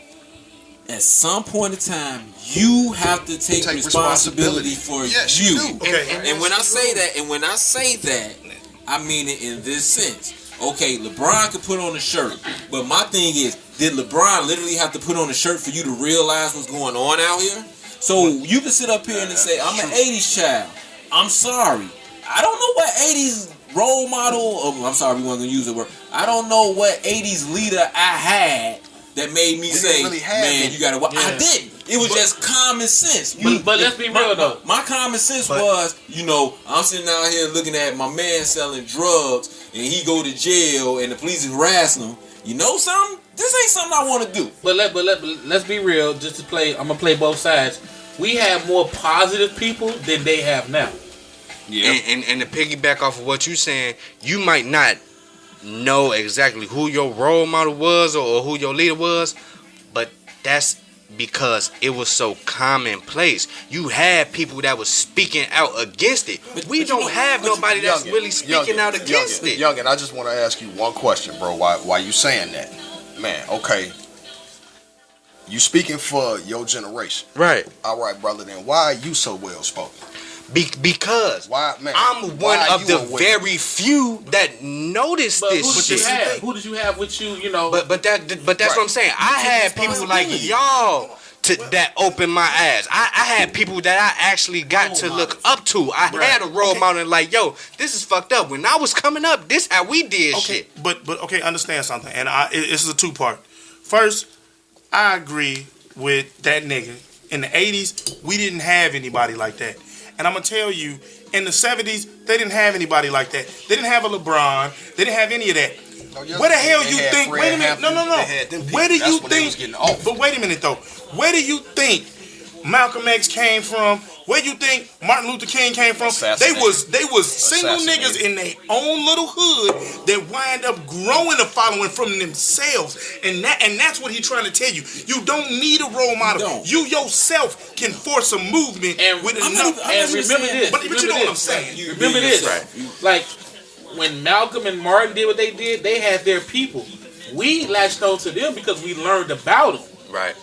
at some point in time, you have to take responsibility for you. Okay. And when I say that, I mean it in this sense. Okay, LeBron could put on a shirt, but my thing is, did LeBron literally have to put on a shirt for you to realize what's going on out here? So you can sit up here and say, I'm an 80s child. I'm sorry. I don't know what 80s role model, I'm sorry, we weren't going to use the word. I don't know what 80s leader I had that made me say, man, you got to watch. I didn't. It was just common sense. But let's be real, though. My common sense was, I'm sitting out here looking at my man selling drugs, and he go to jail, and the police is harassing him. You know something? This ain't something I want to do. But let's be real. Just to play, I'm gonna play both sides. We have more positive people than they have now. Yeah. And to piggyback off of what you're saying, you might not know exactly who your role model was or who your leader was, but that's because it was so commonplace. You had people that was speaking out against it. But we don't have nobody that's really speaking out against it. Youngin, I just want to ask you one question, bro. Why you saying that? Man, okay. You speaking for your generation. Right. All right, brother, then why are you so well spoken? Because I'm one of the very few that noticed this shit. Who did you have with you? But that's what I'm saying. I had people like y'all that opened my eyes. I had people that I actually got to look up to. I had a role model like, yo, this is fucked up. When I was coming up, this how we did shit. But understand something. And this is a two-part. First, I agree with that nigga. In the 80s, we didn't have anybody like that. And I'm going to tell you, in the 70s, they didn't have anybody like that. They didn't have a LeBron. They didn't have any of that. Where the hell you think? Wait a minute. No. Where do you think? But wait a minute, though. Where do you think Malcolm X came from? Where you think Martin Luther King came from? They was single niggas in their own little hood that wind up growing a following from themselves, and that's what he's trying to tell you. You don't need a role model. You yourself can force a movement with enough. And remember this. But you know what I'm saying. Remember this. Right. Like when Malcolm and Martin did what they did, they had their people. We latched on to them because we learned about them. Right.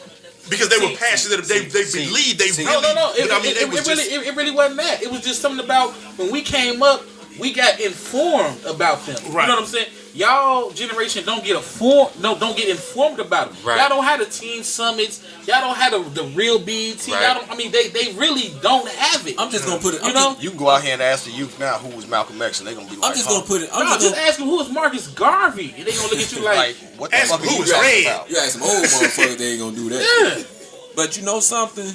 Because they were passionate, they believed, they really. No. It really wasn't that. It was just something about when we came up, we got informed about them. Right. You know what I'm saying? Y'all generation don't get informed about them. Right. Y'all don't have the teen summits. Y'all don't have the real BET. Right. Y'all don't. They really don't have it. I'm just gonna put it. You can go out here and ask the youth now who was Malcolm X, and they're gonna be like, I'm just gonna put it. Just ask them who is Marcus Garvey, and they gonna look at you like what the fuck who is Red? You ask some old motherfuckers, they ain't gonna do that. Yeah. But you know something?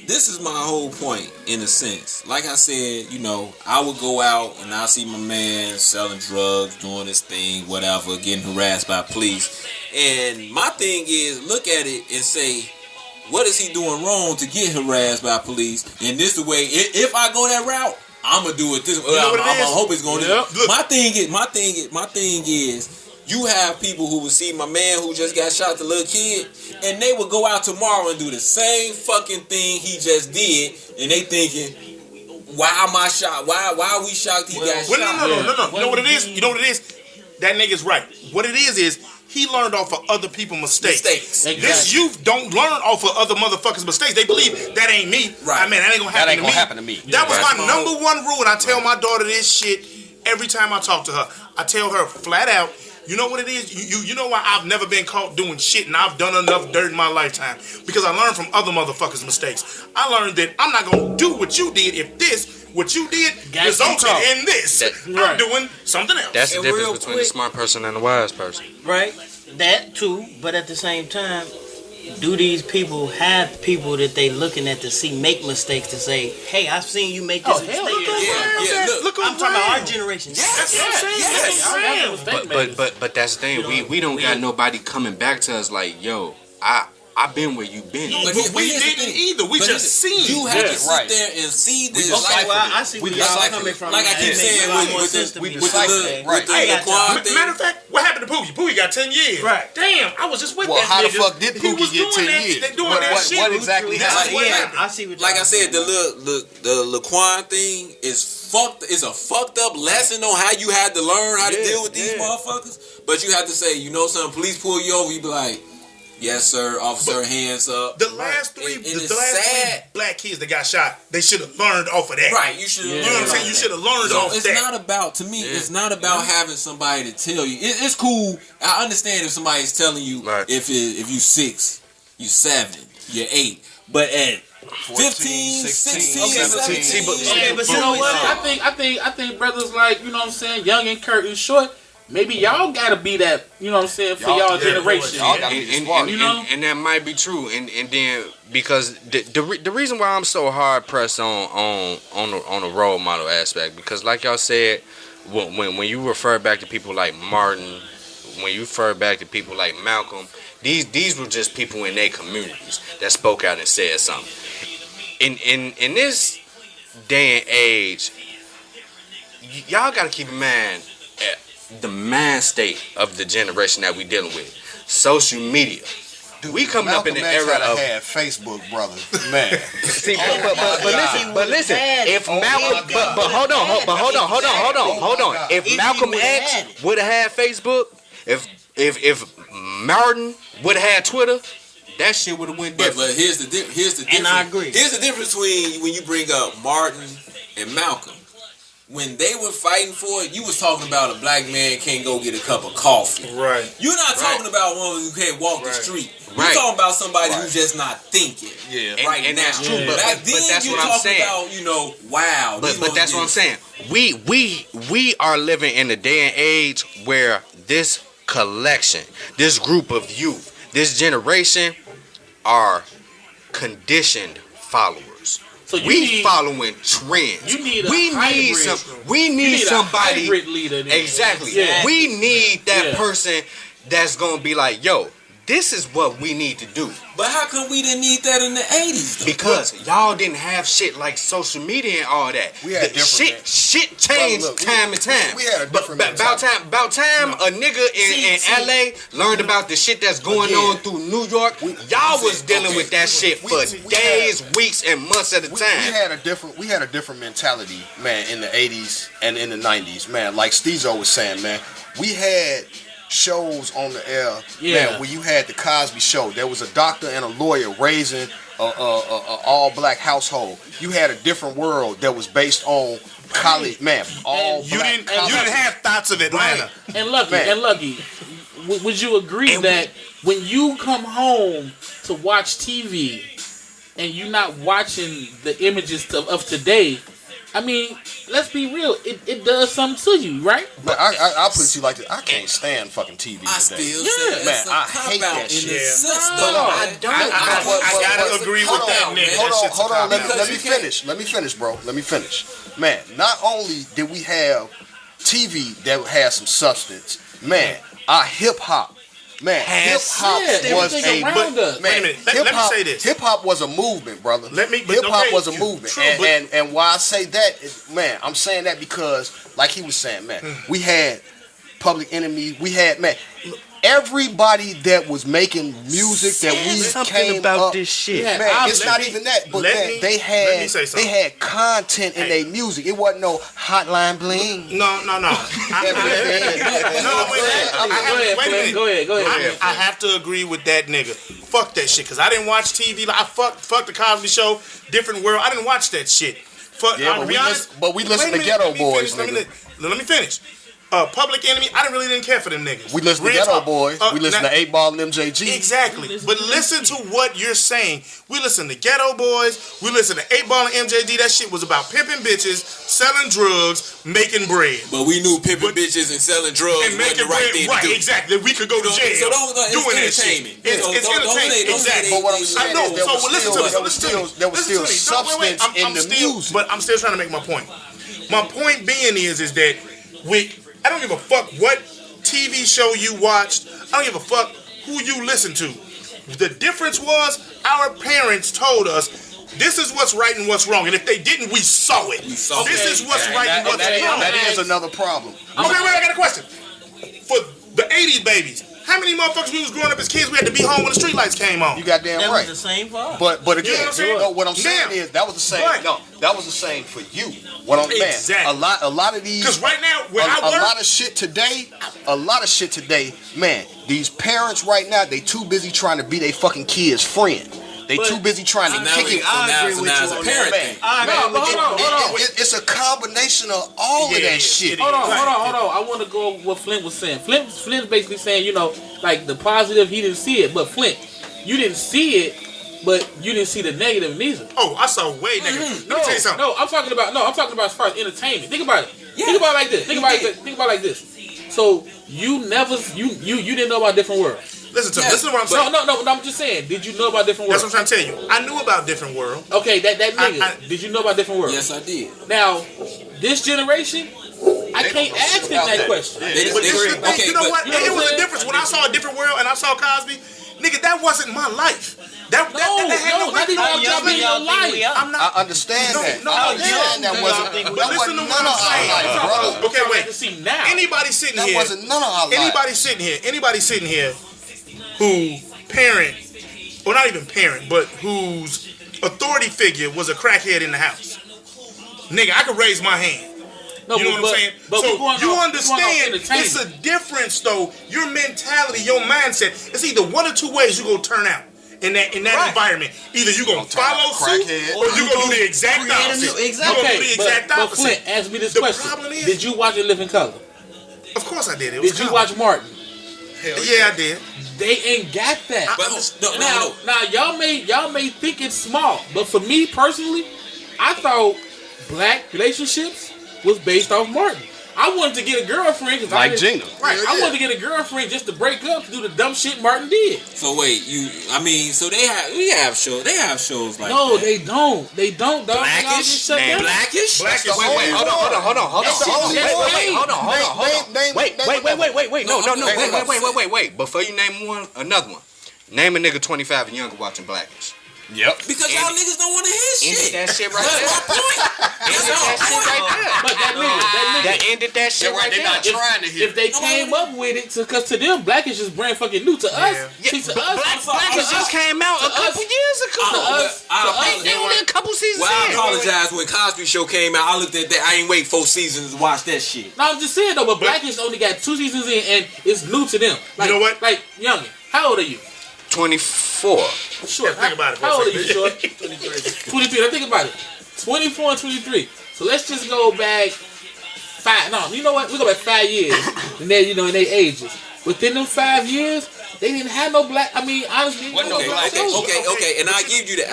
this is my whole point in a sense. Like I said, you know, I would go out and I see my man selling drugs, doing his thing, whatever, getting harassed by police. And my thing is, look at it and say, what is he doing wrong to get harassed by police? And this is the way, if I go that route, I'm gonna do it this way. I hope it's going to. My thing is, you have people who will see my man who just got shot, the little kid, and they will go out tomorrow and do the same fucking thing he just did, and they thinking, why am I shocked? Why are we shocked he got shot? No. You know what it is? That nigga's right. What it is he learned off of other people's mistakes. Exactly. This youth don't learn off of other motherfuckers' mistakes. They believe that ain't me. Right. I mean, that ain't gonna happen to me. That was my number one rule, and I tell my daughter this shit every time I talk to her. I tell her flat out, you know what it is? You know why I've never been caught doing shit, and I've done enough dirt in my lifetime? Because I learned from other motherfuckers' mistakes. I learned that I'm not gonna do what you did if what you did resulted in this. I'm doing something else. That's the difference between the smart person and the wise person. Right. That too, but at the same time, do these people have people that they looking at to see make mistakes to say, hey, I've seen you make this mistake. Look I'm talking about our generation. That's what I'm saying. But that's the thing. We don't got nobody coming back to us like, yo, I've been where you been. But we didn't either. We just seen. You have to sit there and see this. Okay, well, I see where y'all coming from. Like I keep saying with the Matter of fact, what happened to Pookie? Pookie got 10 years. Right. Damn, I was just with Well, that how nigga. the fuck did Pookie get 10 years? They doing that shit. What exactly happened? I see what like I said, the Laquan thing is fucked. It's a fucked up lesson on how you had to learn how to deal with these motherfuckers. But you have to say, you know, something. Police pull you over, you be like, yes, sir, officer, hands up. The last three black kids that got shot, they should have learned off of that. Right, you should. You know what I'm saying? You should have learned off it's that. Not about, to me, it's not about having somebody to tell you. It's cool. I understand if somebody's telling you if you 6, you 7, you're 8. But at 15, 16, 17. But you know what? I think brothers like, you know what I'm saying, Young and Kurt and Short, maybe y'all gotta be that, you know what I'm saying, for y'all generation. And that might be true. And then because the reason why I'm so hard pressed on the role model aspect, because like y'all said, when you refer back to people like Martin, when you refer back to people like Malcolm, these were just people in their communities that spoke out and said something. In this day and age, y'all gotta keep in mind the mind state of the generation that we dealing with. Social media. Dude, we coming up in the era of had Facebook, brother. Man. See, but listen. If Malcolm, but hold on. If Malcolm X would have had Facebook, if Martin would have had Twitter, that shit would have went different. But here's the difference. And I agree. Here's the difference between when you bring up Martin and Malcolm. When they were fighting for it, you was talking about a black man can't go get a cup of coffee. Right. You're not talking about one who can't walk the street. You're talking about somebody who's just not thinking. Yeah. Right and now. that's true. But that's you're what I'm saying. About, you know, wow. But that's what I'm saying. We are living in a day and age where this collection, this group of youth, this generation are conditioned followers. So following trends. We need somebody. A hybrid leader. Exactly. Yeah. We need that person that's gonna be like, yo, this is what we need to do. But how come we didn't need that in the 80s? Though? Because y'all didn't have shit like social media and all that. We had different shit changed time and time. We had a different about time a nigga in LA learned about the shit that's going on through New York. Y'all was dealing with that shit for days, weeks, and months at a time. We had a different mentality, man, in the 80s and in the 90s, man. Like Stezo was saying, man, we had shows on the air, man, where you had the Cosby Show. There was a doctor and a lawyer raising a all black household. You had a different world that was based on college, man. You didn't have thoughts of Atlanta. Right. And Lucky, would you agree that when you come home to watch TV and you're not watching the images of today, I mean, let's be real. It does something to you, right? But I'll put it to you like this. I can't stand fucking TV today. I still say Man, I hate that shit. I don't. I gotta agree with that nigga. Hold on. Let me finish, bro. Let me finish. Man, not only did we have TV that had some substance, man, our hip hop. Man, hip hop was a us. man. Wait a minute. Let me say this. Hip hop was a movement, brother. Hip hop was a movement, true, and why I say that is, man, I'm saying that because, like he was saying, man, we had Public Enemy. We had, man, everybody that was making music that we came about up, this shit. man. It's not even that, but man, they had content in their music. It wasn't no Hotline Bling. No. Go ahead. I have to agree with that nigga. Fuck that shit, cause I didn't watch TV. Like, I fuck the Cosby Show, Different World. I didn't watch that shit. But we listen to Ghetto Boys, nigga. Let me finish. Public Enemy, I didn't care for them niggas. We listen to Ghetto Boys. We listen to 8 Ball and MJG. Exactly. But listen to what you're saying. We listen to Ghetto Boys. We listen to 8 Ball and MJD. That shit was about pimping bitches, selling drugs, making bread. But we knew pimping bitches and selling drugs and making the right thing to do. Exactly. We could go to jail So doing that shit. It's entertainment. Exactly. But what I'm saying is there was still substance in the music. But I'm still trying to make my point. My point being is that I don't give a fuck what TV show you watched. I don't give a fuck who you listened to. The difference was our parents told us this is what's right and what's wrong. And if they didn't, we saw it. This is what's right and what's wrong. That is another problem. Okay, I got a question. For the 80s babies, how many motherfuckers we was growing up as kids, we had to be home when the streetlights came on? You got damn That right. was the same vibe. But again, You know what I'm saying is that was the same. Right. No, that was the same for you. What I'm saying, a lot of these. Because right now, where a lot of shit today, man. These parents right now, they too busy trying to be their fucking kids' friend. They too busy trying to kick it. I agree with you on that. It's a combination of all of that shit. Hold on. I want to go with what Flint was saying. Flint's basically saying, like the positive, he didn't see it. But Flint, you didn't see it, but you didn't see the negative neither. Oh, I saw way negative. Let me tell you something. I'm talking about as far as entertainment. Think about it. Yeah. Think about it like this. Think about it like this. So you didn't know about Different World. Listen to what I'm saying. No, I'm just saying. Did you know about Different World? That's what I'm trying to tell you. I knew about Different World. Okay, that nigga. Did you know about Different World? Yes, I did. Now, this generation, I can't ask them that question. But you know what? It was a difference when I saw a Different World and I saw Cosby. Nigga, that wasn't my life. That had no not even your life. I understand that. I understand that wasn't none of our life, brother. Okay, wait. Anybody sitting here? That wasn't none of our life. Anybody sitting here who parent, or not even parent, but whose authority figure was a crackhead in the house. Nigga, I could raise my hand. No, you know what I'm saying? But so you understand, it's a difference though. Your mentality, your mindset, it's either one or two ways you gonna turn out in that environment. Either you gonna follow suit or you gonna do the exact opposite. But Flint, ask me this question. Did you watch It Live in Color? Of course I did. Did you watch Martin? Yeah, I did. They ain't got that. Now y'all may think it's small, but for me personally, I thought black relationships was based off Martin. I wanted to get a girlfriend like Gina. Right. Yeah. I wanted to get a girlfriend just to break up to do the dumb shit Martin did. So wait, so we have shows. They have shows like no, that. They don't, dog. Blackish. Blackish. Wait, hold on. Wait. Before you name another one. Name a nigga 25 and younger watching Blackish. Yep. Because y'all niggas don't want to hear shit. Ended that shit right there. That ended that shit right there. They're not trying to hear. If they came up with it, because to them, Blackish is brand fucking new. To us, Blackish just came out a couple years ago. They only a couple seasons in. I apologize. When Cosby Show came out, I looked at that. I ain't wait 4 seasons to watch that shit. No, I'm just saying though, but Blackish only got 2 seasons in, and it's new to them. Like, you know what? Like, youngin, how old are you? 24. Sure. Think about it. How old are you, Short? 23. Now think about it. 24 and 23. So let's just go back 5. No, you know what? We go back 5 years, and then in their ages. Within them 5 years, they didn't have no black. I mean, honestly, okay, and I give you that.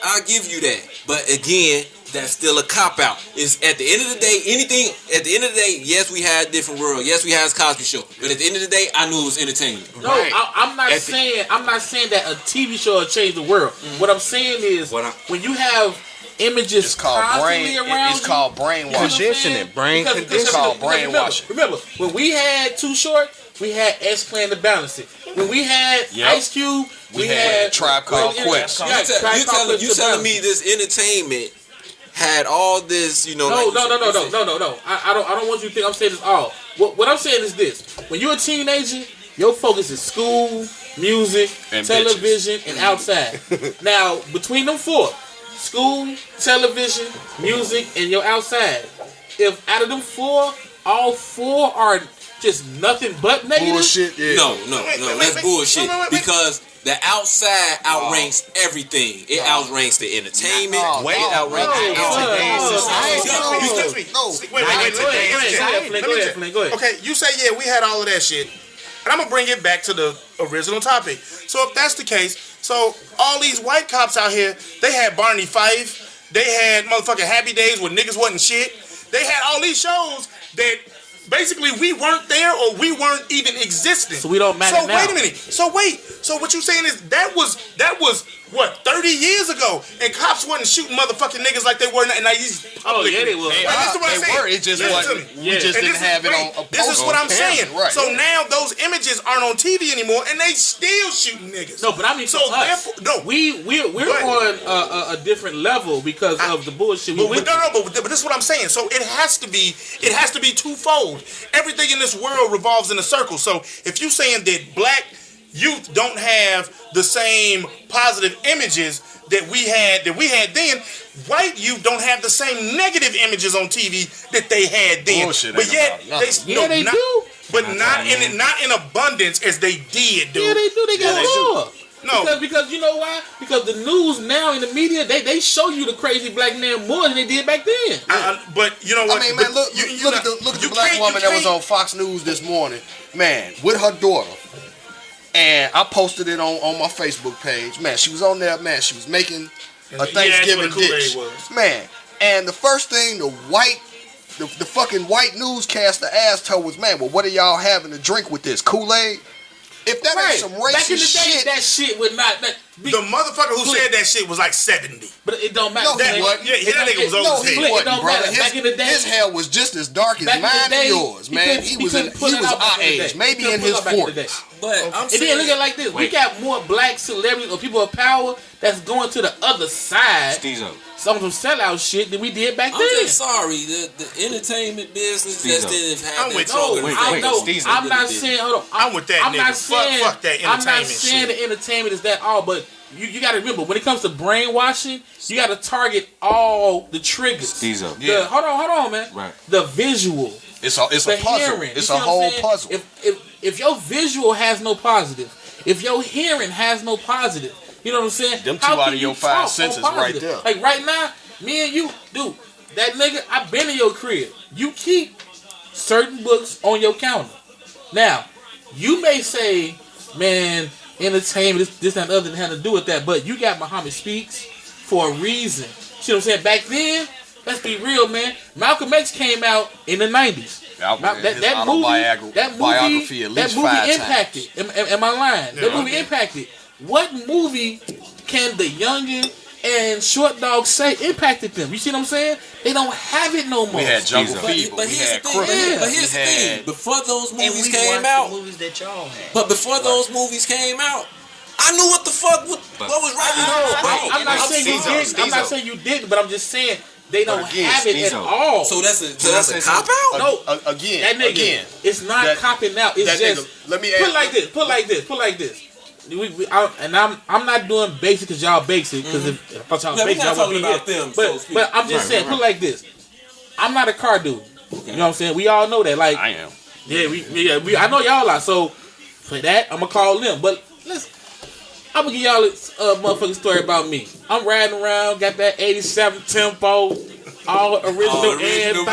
I give you that. But again, that's still a cop out. Is at the end of the day, yes, we had a different world. Yes, we had his Cosby Show. But at the end of the day, I knew it was entertainment. No, I'm not saying that a TV show will change the world. What I'm saying is when you have images constantly around it's called brainwashing. It's called brainwashing. Remember, when we had Too Short, we had X Plan to balance it. When we had Ice Cube, we had Tribe Called Quest. You telling me this entertainment had all this, No. I don't want you to think I'm saying this all. What I'm saying is this: when you're a teenager, your focus is school, music, and television, and outside. Now, between them four, school, television, music, and your outside. If out of them four, all four are just nothing but negative. Bullshit. Yeah. No, that's bullshit. Because the outside outranks everything. It outranks the entertainment. It outranks Go ahead. Okay, you say we had all of that shit, and I'm gonna bring it back to the original topic. So if that's the case, so all these white cops out here, they had Barney Fife, they had motherfucking Happy Days where niggas wasn't shit. They had all these shows that basically we weren't there or we weren't even existing. So we don't matter now. Wait a minute. So what you saying is that was what 30 years ago, and cops wasn't shooting motherfucking niggas like they were in these public. Oh yeah, they were. It just wasn't. We just didn't have it on. This is what I'm saying. Right. So now those images aren't on TV anymore, and they still shooting niggas. No, but I mean, so we're on a different level because of the bullshit. But this is what I'm saying. So it has to be twofold. Everything in this world revolves in a circle. So if you're saying that black youth don't have the same positive images that we had then, white youth don't have the same negative images on TV that they had then. Bullshit, but yet they do. But not in abundance as they did, dude. Yeah, they do. They got more. No, because you know why? Because the news now in the media they show you the crazy black man more than they did back then. But you know what? I mean, man, look at the black woman that was on Fox News this morning, man, with her daughter. And I posted it on my Facebook page. Man, she was on there, man. She was making a Thanksgiving dish. Man, and the first thing the fucking white newscaster asked her was, man, well, what are y'all having to drink with this? Kool-Aid? If that ain't some racist back in the day, shit, that shit would not. The motherfucker who said that shit was like 70. But it don't matter. No, he wasn't. That nigga was No, he wasn't, brother. Back in the day, his hair was just as dark as mine and yours, man. He was our age, maybe in his 40s. But I'm and then look at it like this: we got more black celebrities or people of power that's going to the other side. Stezo. Some of them sellout shit than we did back then. I'm just sorry, the entertainment business just didn't have I'm with I'm not saying. Hold on. I'm with that I'm nigga. Not saying, fuck that entertainment I'm not saying shit. the entertainment is that all, but you got to remember when it comes to brainwashing, you got to target all the triggers. Stezo. Hold on, man. Right. The visual. It's a puzzle. Hearing. It's a whole puzzle. If your visual has no positive, if your hearing has no positive, you know what I'm saying? Them two out of your five senses right there. Like right now, me and you, dude, that nigga, I've been in your crib. You keep certain books on your counter. Now, you may say, man, entertainment, this and the other had to do with that, but you got Muhammad Speaks for a reason. See what I'm saying? Back then, let's be real, man. Malcolm X came out in the 90s. That movie impacted. Am I lying? That movie impacted. What movie can the youngin' and Short Dog say impacted them? You see what I'm saying? They don't have it no more. We had Jungle Fever. But here's the thing. Before those movies came out, movies that y'all had. But before those movies came out, I knew what the fuck what was right. I'm not saying you didn't. I'm not saying you didn't, but I'm just saying they don't have it at all. So that's a cop out? No. Again. It's not copping out. It's just let me put it like this. I'm not doing basic because y'all basic because if I thought y'all basic, y'all wouldn't be here. But I'm just saying, put it like this. I'm not a car dude. You know what I'm saying? We all know that. Like I am. Yeah, I know y'all are. So for that, I'm gonna call them. But I'm gonna give y'all a motherfucking story about me. I'm riding around, got that 87 tempo, all original everything.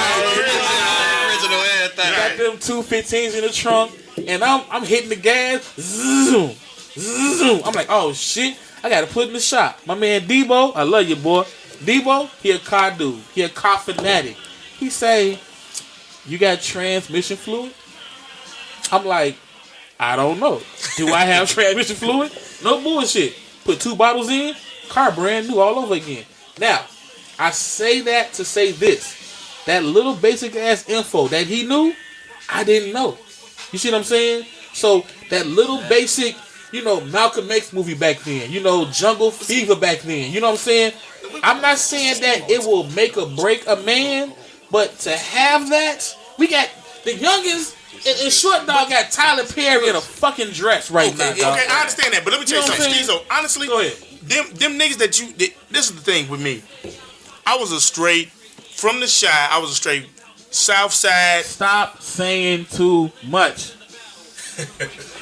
Got them 215s in the trunk, and I'm hitting the gas. Zoom, zoom. I'm like, oh shit, I gotta put in the shop. My man Debo, I love you, boy. Debo, he a car dude. He a car fanatic. He say, you got transmission fluid? I'm like, I don't know. Do I have transmission fluid? No bullshit. Put 2 bottles in, car brand new all over again. Now, I say that to say this. That little basic ass info that he knew, I didn't know. You see what I'm saying? So that little basic, Malcolm X movie back then, Jungle Fever back then, you know what I'm saying? I'm not saying that it will make or break a man, but to have that, we got the youngest. And Short Dog got Tyler Perry in a fucking dress right now. Okay, I understand that, but let me tell you something, Stezo. Honestly, go ahead. Them niggas this is the thing with me. I was a straight from the Chi. I was a straight South Side. Stop saying too much.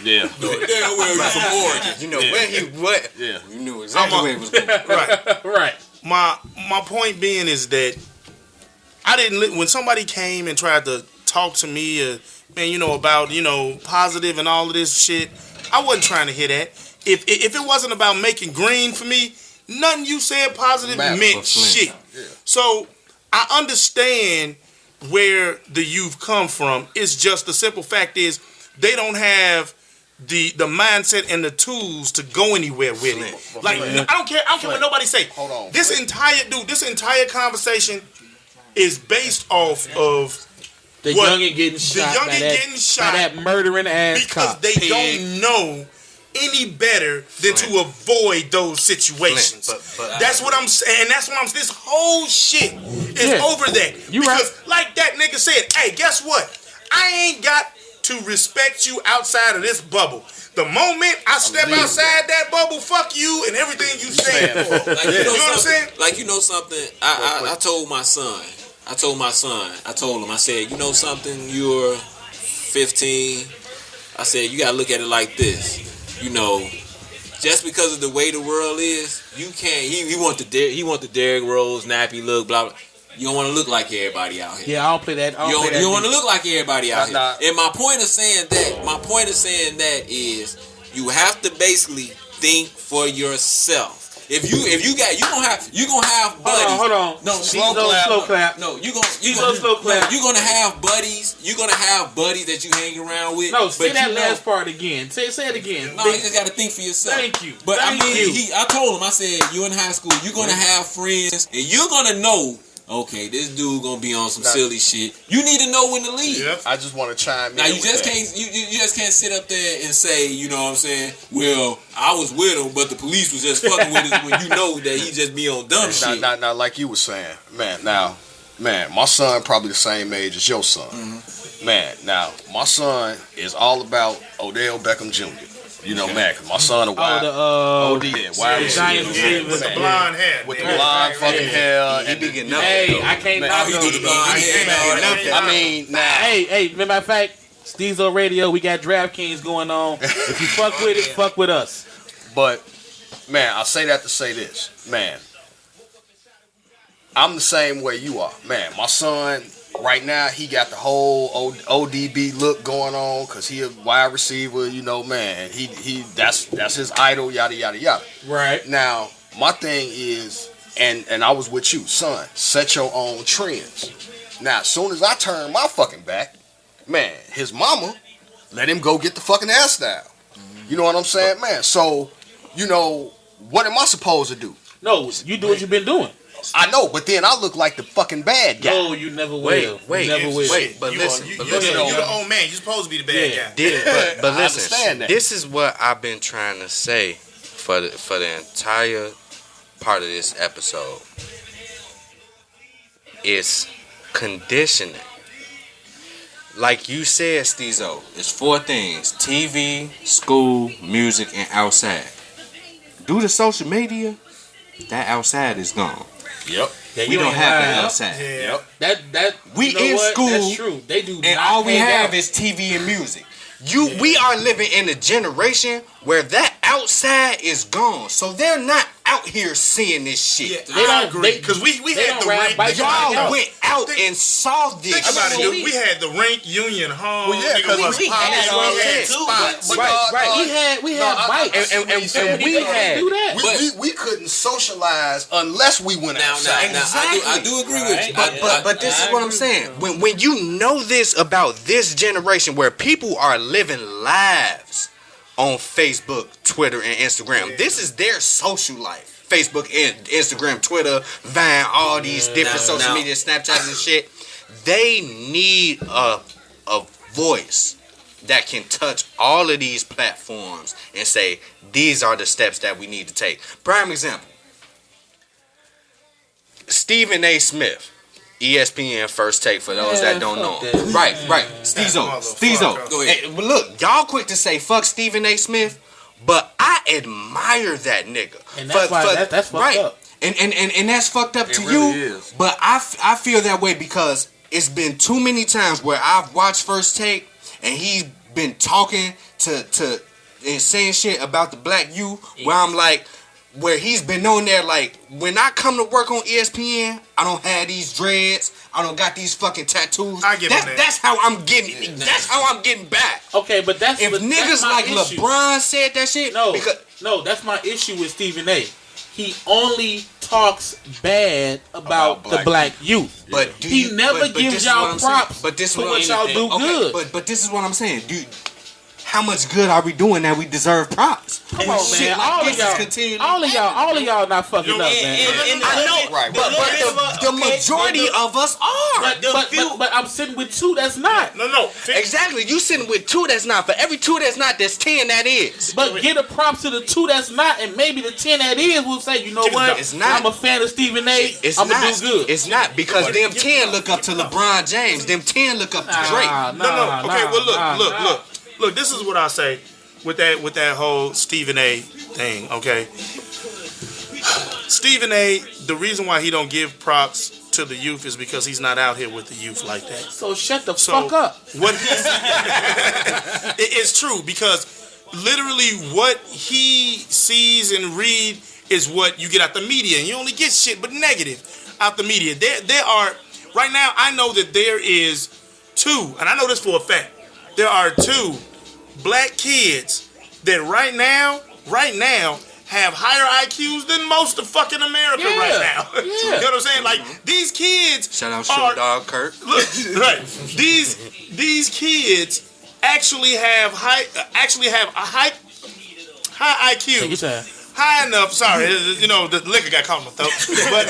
Yeah. Damn well he's from Oregon. You know where he what? Yeah. You knew exactly where he was going. Right. Right. My point being is that I didn't when somebody came and tried to talk to me, about positive and all of this shit. I wasn't trying to hear that. If it wasn't about making green for me, nothing you said positive meant shit. Yeah. So I understand where the youth come from. It's just the simple fact is they don't have the mindset and the tools to go anywhere with it. Like I don't care what nobody say. Hold on. This entire conversation is based off of the youngin getting shot by that murdering ass because cop. they don't know any better than to avoid those situations. That's what I'm saying. And that's what I'm saying. This whole shit is over that. Because like that nigga said, hey, guess what? I ain't got to respect you outside of this bubble. The moment I step outside that bubble, fuck you and everything you stand for. Like, you know what I'm saying? Like, you know something? I told my son. I told him, I said, you know something? You're 15. I said, you gotta look at it like this. Just because of the way the world is, you can't. He want the Derrick Rose nappy look, blah blah. You don't want to look like everybody out here. Yeah, I don't play that. You don't want to look like everybody out here. And my point of saying that is, you have to basically think for yourself. If you gonna have buddies. Hold on. No, slow clap. No, you're gonna have buddies. You're gonna have buddies that you hang around with. No, say that last part again. Say it again. No, you just gotta think for yourself. Thank you. But I told him, I said, you in high school, you're gonna have friends, and you're gonna know. Okay, this dude gonna be on some silly shit. You need to know when to leave. Yep. I just want to chime in. Now you just can't sit up there and say, you know what I'm saying? Well, I was with him, but the police was just fucking with us when you know that he just be on dumb shit. Now, like you were saying, man. My son probably the same age as your son. Mm-hmm. Man, now my son is all about Odell Beckham Jr. You know, man, cause my son a wide receiver with the blonde hair, with the blonde fucking hair. He be getting up. Hey, I can't knock him. I mean, nah. Hey, matter of fact, Stezo Radio, we got DraftKings going on. If you fuck with it, fuck with us. But man, I say that to say this, man. I'm the same way you are, man. My son. Right now, he got the whole ODB look going on because he a wide receiver, man. He that's his idol, yada yada yada. Right. Now, my thing is, and I was with you, son. Set your own trends. Now, as soon as I turn my fucking back, man, his mama let him go get the fucking hairstyle. You know what I'm saying, man? So, what am I supposed to do? No, you do what you've been doing. I know, but then I look like the fucking bad guy. No, you never will. Wait, but listen. You're the old man. You're supposed to be the bad guy. But listen, this is what I've been trying to say for the entire part of this episode. It's conditioning. Like you said, Stezo, it's 4 things: TV, school, music, and outside. Due to social media, that outside is gone. Yep. Yeah, we don't have that outside. Yeah. Yep. That we in school. That's true. They do, and all we have is TV and music. We are living in a generation where that outside is gone, so they're not out here seeing this shit. I agree. Because we had the rink. Y'all went out and saw this. Think about it, dude. We had the rink, Union Hall. Well, yeah, because we had all that spots. We had bikes. And we had do that. We couldn't socialize unless we went outside. Now, I do agree with you. But this is what I'm saying. When you know this about this generation where people are living lives on Facebook, Twitter, and Instagram, this is their social life. Facebook, and Instagram, Twitter, Vine, all these different social media, Snapchat and shit. They need a voice that can touch all of these platforms and say, these are the steps that we need to take. Prime example. Stephen A. Smith, ESPN First Take, for those that don't know. Right. Stezo. Go ahead. Hey, but look, y'all quick to say fuck Stephen A. Smith, but I admire that nigga. And that's why that's fucked up. And that's fucked up to really you. is. But I feel that way because it's been too many times where I've watched First Take and he's been talking to and saying shit about the black youth where I'm like, where he's been on there like, when I come to work on ESPN, I don't have these dreads, I don't got these fucking tattoos. I get on that. That's how I'm getting. That's how I'm getting back. Okay, but that's If niggas that's my like issue. LeBron said that shit, No, that's my issue with Stephen A. He only talks bad about the black youth. But he never gives y'all props. But this is for what y'all do good. But this is what I'm saying, dude. How much good are we doing that we deserve props? Come on, man. All of y'all not fucking up, man. I know, right? But the majority of us are. But I'm sitting with two that's not. No. Exactly. You sitting with two that's not. For every two that's not, there's 10 that is. But get a props to the two that's not, and maybe the 10 that is will say, you know what? It's not. I'm a fan of Stephen A. I'm gonna do good. It's not because them 10 look up to LeBron James. Them 10 look up to Drake. No. Okay, well look. This is what I say with that whole Stephen A. thing. Okay, Stephen A. The reason why he don't give props to the youth is because he's not out here with the youth like that. So shut the fuck up. What he's it's true because literally what he sees and read is what you get out the media, and you only get shit but negative out the media. There are right now. I know that there is two, and I know this for a fact. There are two black kids that right now have higher IQs than most of fucking America right now. You know what I'm saying? Like these kids. Shout out Short Dog Kurt. Look, right. These kids actually have high IQ. Take your time. High enough. Sorry, you know the liquor got caught in my throat, but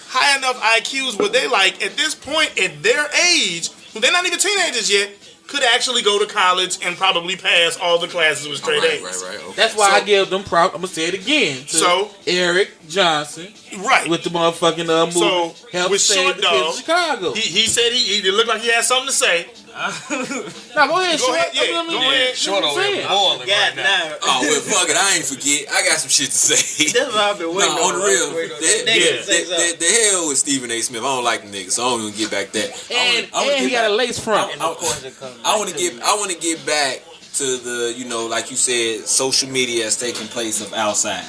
high enough IQs where they like at this point at their age, they're not even teenagers yet, could actually go to college and probably pass all the classes with straight A's. Right. Okay. That's why I give them props. I'm gonna say it again. To Eric Johnson, right, with the motherfucking movie. So Help with Save Short the Kids Dog, of Chicago. He said he looked like he had something to say. No, go ahead, Go ahead. Short over here boiling right now. Oh, well, fuck it. I ain't forget. I got some shit to say. That's what I've been waiting on the real. The The hell with Stephen A. Smith. I don't like the nigga, so I don't even get back that. And he got a lace front. I want to get back to the, you know, like you said, social media has taken place of outside.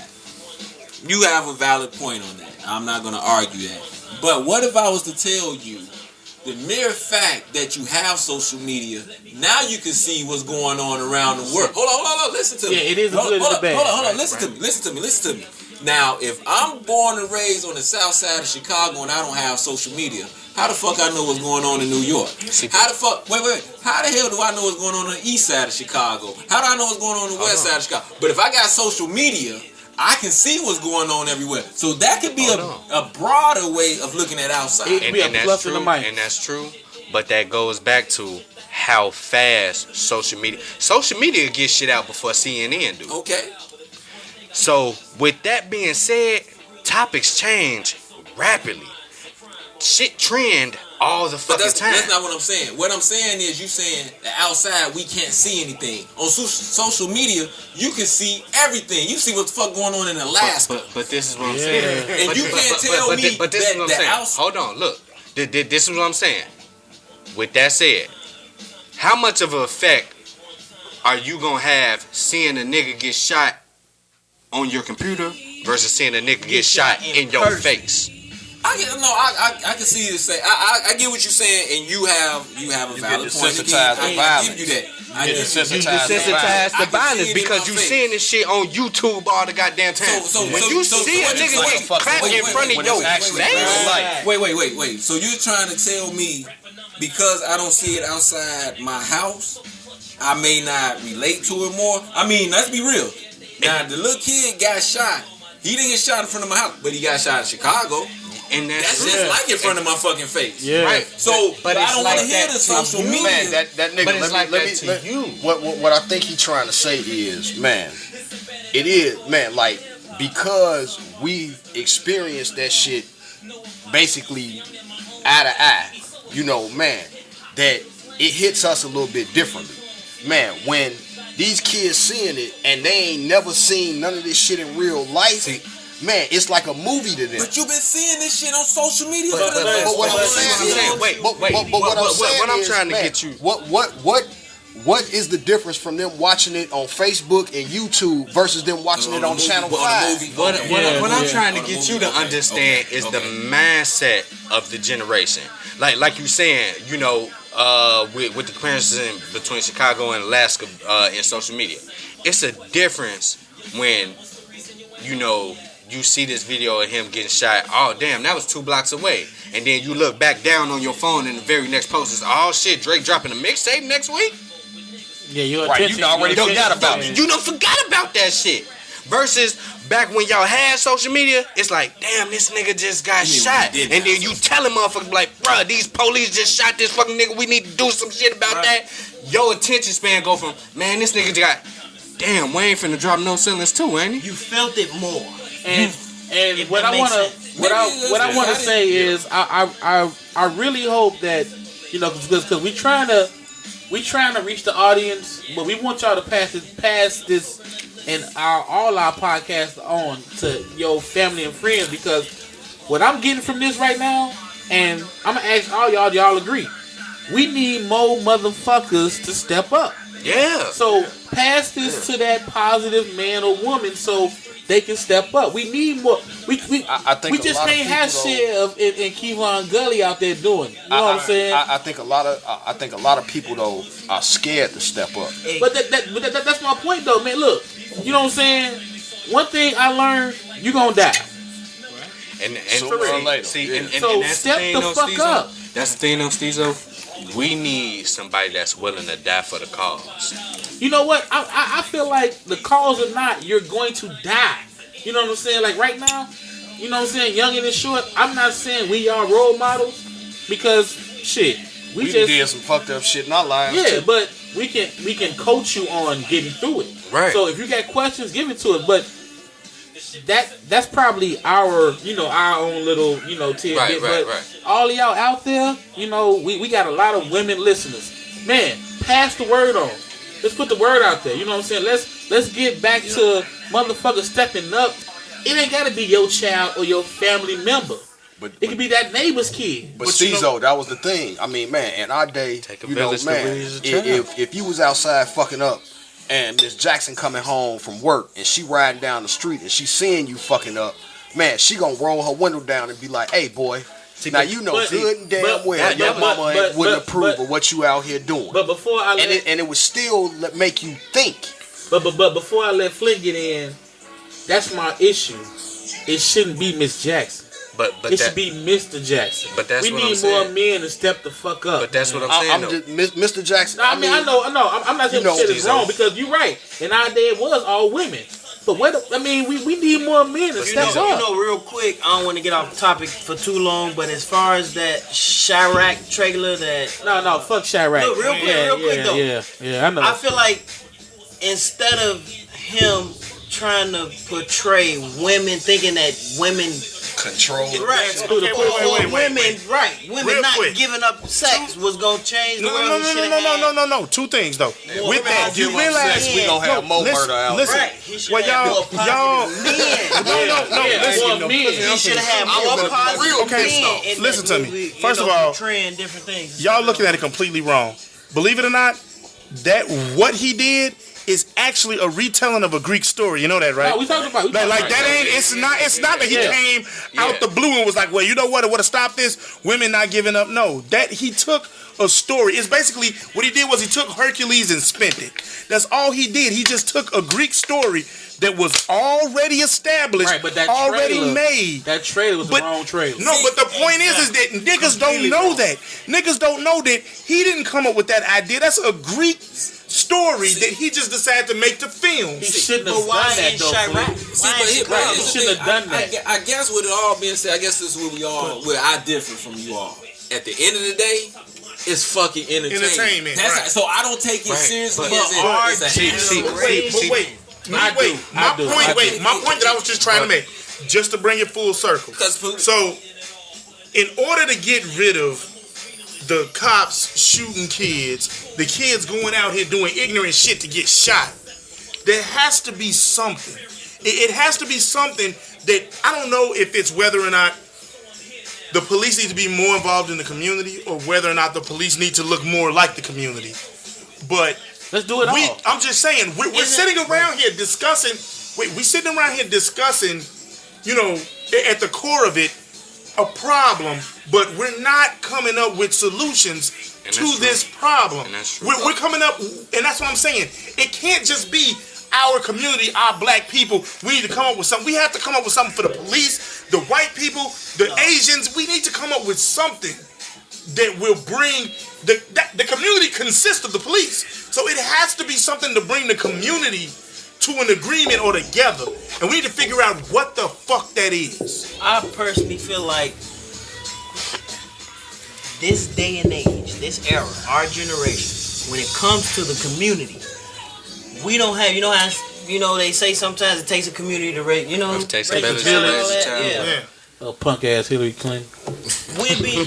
You have a valid point on that. I'm not going to argue that. But what if I was to tell you the mere fact that you have social media, now you can see what's going on around the world. Hold on, listen to me. Yeah, it is a good and a bad. Hold on, listen to me. Now, if I'm born and raised on the south side of Chicago and I don't have social media, how the fuck I know what's going on in New York? How the fuck, wait, how the hell do I know what's going on the east side of Chicago? How do I know what's going on the west side of Chicago? But if I got social media, I can see what's going on everywhere. So that could be a broader way of looking at outside. And that's true. But that goes back to how fast social media gets shit out before CNN do. Okay. So with that being said, topics change rapidly. Shit trend all the fucking time. That's not what I'm saying. What I'm saying is you saying that outside we can't see anything. On social media, you can see everything. You see what the fuck going on in Alaska. But this is what I'm saying. And you can't tell me this is what I'm saying. outside. Hold on, look. This is what I'm saying. With that said, how much of an effect are you gonna have seeing a nigga get shot on your computer versus seeing a nigga get shot in your face? I can see you say. I get what you're saying, and you have a valid point. I give you that. You desensitized to violence because you seeing this shit on YouTube all the goddamn time. When you see a nigga get clapped in front of your face, wait. So you're trying to tell me because I don't see it outside my house, I may not relate to it more? I mean, let's be real. Now the little kid got shot. He didn't get shot in front of my house, but he got shot in Chicago. And that's just like in front of my fucking face. Yeah. Right. So, but I don't want to hear the social media. Man, that nigga, but it's let me, you. What I think he's trying to say is, man, it is, man, like, because we experienced that shit basically eye to eye, you know, man, that it hits us a little bit differently. Man, when these kids seeing it and they ain't never seen none of this shit in real life, man, it's like a movie to them. But you've been seeing this shit on social media. But what I'm saying is, what I'm trying to get you, what is the difference from them watching it on Facebook and YouTube versus them watching it on Channel 5? What I'm trying to get you to understand is the mindset of the generation. Like you saying, you know, with the differences between Chicago and Alaska in social media, it's a difference when, you know, you see this video of him getting shot. Oh, damn, that was 2 blocks away. And then you look back down on your phone and the very next post is, oh, shit, Drake dropping a mixtape next week? Yeah, you already forgot about it. You done forgot about that shit. Versus back when y'all had social media, it's like, damn, this nigga just got shot. And then you telling motherfuckers like, bruh, these police just shot this fucking nigga. We need to do some shit about that. Your attention span go from, man, this nigga got, damn, Wayne finna drop No Ceilings too, ain't he? You felt it more. And what I want to say is I really hope that, you know, because we trying to reach the audience, but we want y'all to pass this and all our podcasts on to your family and friends, because what I'm getting from this right now, and I'm gonna ask all y'all agree, we need more motherfuckers to step up. Yeah. So pass this to that positive man or woman so they can step up. We need more. We just can't have Chev and Kevon Gully out there doing. You know what I'm saying? I think a lot of people though are scared to step up. But that's my point though, man. Look, you know what I'm saying? One thing I learned, you gonna die. And sooner or later. See, and so that's step the fuck Stezo. up. That's the thing though, Stezo. We need somebody that's willing to die for the cause. You know what? I feel like the cause or not, you're going to die. You know what I'm saying? Like right now, you know what I'm saying? Young and short, I'm not saying we are role models because shit, we just did some fucked up shit in our lives. Yeah, too. but we can coach you on getting through it. Right. So if you got questions, give it to us. But that's probably our own little tidbit. Right. All of y'all out there, we got a lot of women listeners. Man, pass the word on. Let's put the word out there. You know what I'm saying? Let's get back to motherfuckers stepping up. It ain't gotta be your child or your family member. But it could be that neighbor's kid. But Stezo, that was the thing. I mean, man, in our day, if you was outside fucking up and Miss Jackson coming home from work and she riding down the street and she seeing you fucking up, man, she gonna roll her window down and be like, hey boy, now you know good and damn well your mama wouldn't approve of what you out here doing. But before I and it would still make you think. But before I let Flint get in, that's my issue. It shouldn't be Miss Jackson. But it should be Mr. Jackson. But that's we what need I'm saying. more men to step the fuck up. But that's what I'm saying. Mr. Jackson. No, I mean, I know. I'm not saying shit is wrong because you're right. In our day, it was all women. But we need more men to step up. Real quick, I don't want to get off the topic for too long, but as far as that Chirac trailer, no, fuck Chirac. Look, real quick though. Yeah, I know. I feel like instead of him trying to portray women thinking that women control, right? Women Real not quick. giving up sex was gonna change the world. No. Two things though. With that, you realize we gonna have more murder out. Listen, well, y'all, listen. He should have had more positive men. Listen to me. First of all, trend different things. Y'all looking at it completely wrong. Believe it or not, that what he did is actually a retelling of a Greek story. You know that, right? No, we talking about like that ain't. It's not that he came out the blue and was like, well, you know what? I would have stopped this. Women not giving up. No, that he took a story. It's basically what he did was he took Hercules and spent it. That's all he did. He just took a Greek story that was already established, right, but that already trailer, made. That trailer was the wrong trailer. No, but the point is that niggas don't know that. Niggas don't know that he didn't come up with that idea. That's a Greek story that he just decided to make to film. He shouldn't have done that, though. He shouldn't have done that. I guess with it all being said, I guess this is where I differ from you all. At the end of the day, it's fucking entertainment. So I don't take it seriously. My point that I was just trying to make, just to bring it full circle. So, in order to get rid of the cops shooting kids, the kids going out here doing ignorant shit to get shot, there has to be something. It has to be something that, I don't know if it's whether or not the police need to be more involved in the community or whether or not the police need to look more like the community. But let's do it all. I'm just saying, we're sitting around here discussing, we're sitting around here discussing, you know, at the core of it, a problem, but we're not coming up with solutions to this problem. We're coming up, and that's what I'm saying. It can't just be our community, our black people. We need to come up with something. We have to come up with something for the police, the white people, the Asians. We need to come up with something that will bring the community consists of the police. So it has to be something to bring the community to an agreement or together. And we need to figure out what the fuck that is. I personally feel like this day and age, this era, our generation, when it comes to the community, we don't have, they say sometimes it takes a community to raise, it takes a village to raise a child. Yeah. Oh, punk ass Hillary Clinton.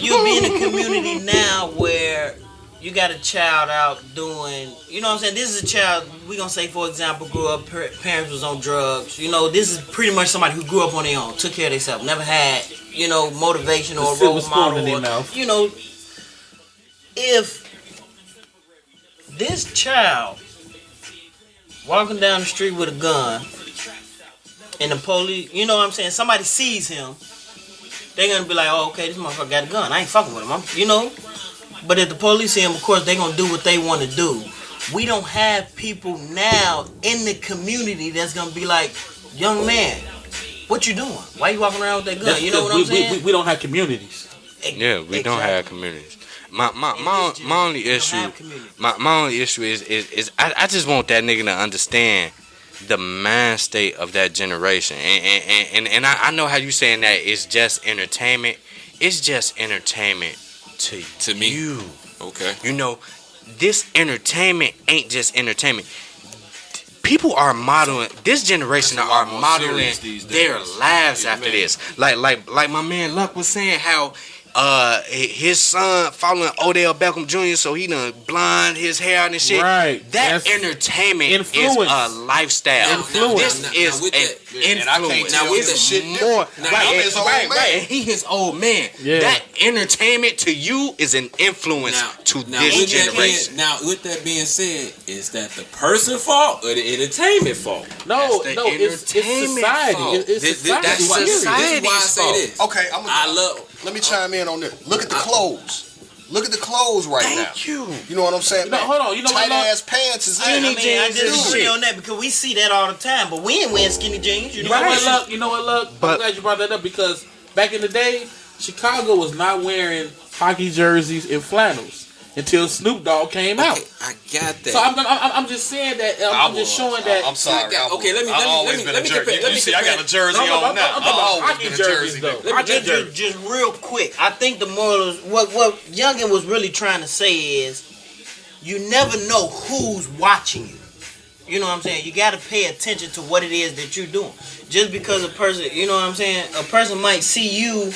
You'll be in a community now where you got a child out doing, you know what I'm saying? This is a child, we gonna say, for example, grew up, parents was on drugs. You know, this is pretty much somebody who grew up on their own, took care of themselves, never had, motivation or a role model. In their mouth. If this child walking down the street with a gun and the police, you know what I'm saying, somebody sees him, they're gonna be like, oh, okay, this motherfucker got a gun. I ain't fucking with him. But if the police see him, of course, they're gonna do what they want to do. We don't have people now in the community that's gonna be like, young man, what you doing? Why you walking around with that gun? You know what I'm saying? We don't have communities. Yeah, we don't have communities. My only issue, my only issue is I just want that nigga to understand the mind state of that generation, and I know how you saying that it's just entertainment. It's just entertainment to me. You. Okay. This entertainment ain't just entertainment. People are modeling. This generation are modeling their lives after this. Like my man Luck was saying, how his son following Odell Beckham Jr. so he done blonde his hair out and shit. Right. That entertainment is a lifestyle. This is an influence. Now with the shit more. Right. He his old man. Yeah. That entertainment to you is an influence to this generation. Now with that being said, is that the person fault or the entertainment fault? No, it's society. It's society. That's society's why I say this. Okay, let me chime in on this. Look at the clothes. Look at the clothes now. Thank you. You know what I'm saying? No, hold on. Tight ass pants is in. I disagree on that because we see that all the time, but we ain't wearing skinny jeans. You know what, Luck? I'm glad you brought that up because back in the day, Chicago was not wearing hockey jerseys and flannels until Snoop Dogg came out. I got that. So I'm just saying that. I'm just showing that. I'm sorry. Let me compare. You see, I got a jersey on now. I'm talking about hockey jerseys though. Just real quick, I think the moral is what Youngin was really trying to say is you never know who's watching you. You know what I'm saying? You got to pay attention to what it is that you're doing. Just because a person, you know what I'm saying, a person might see you,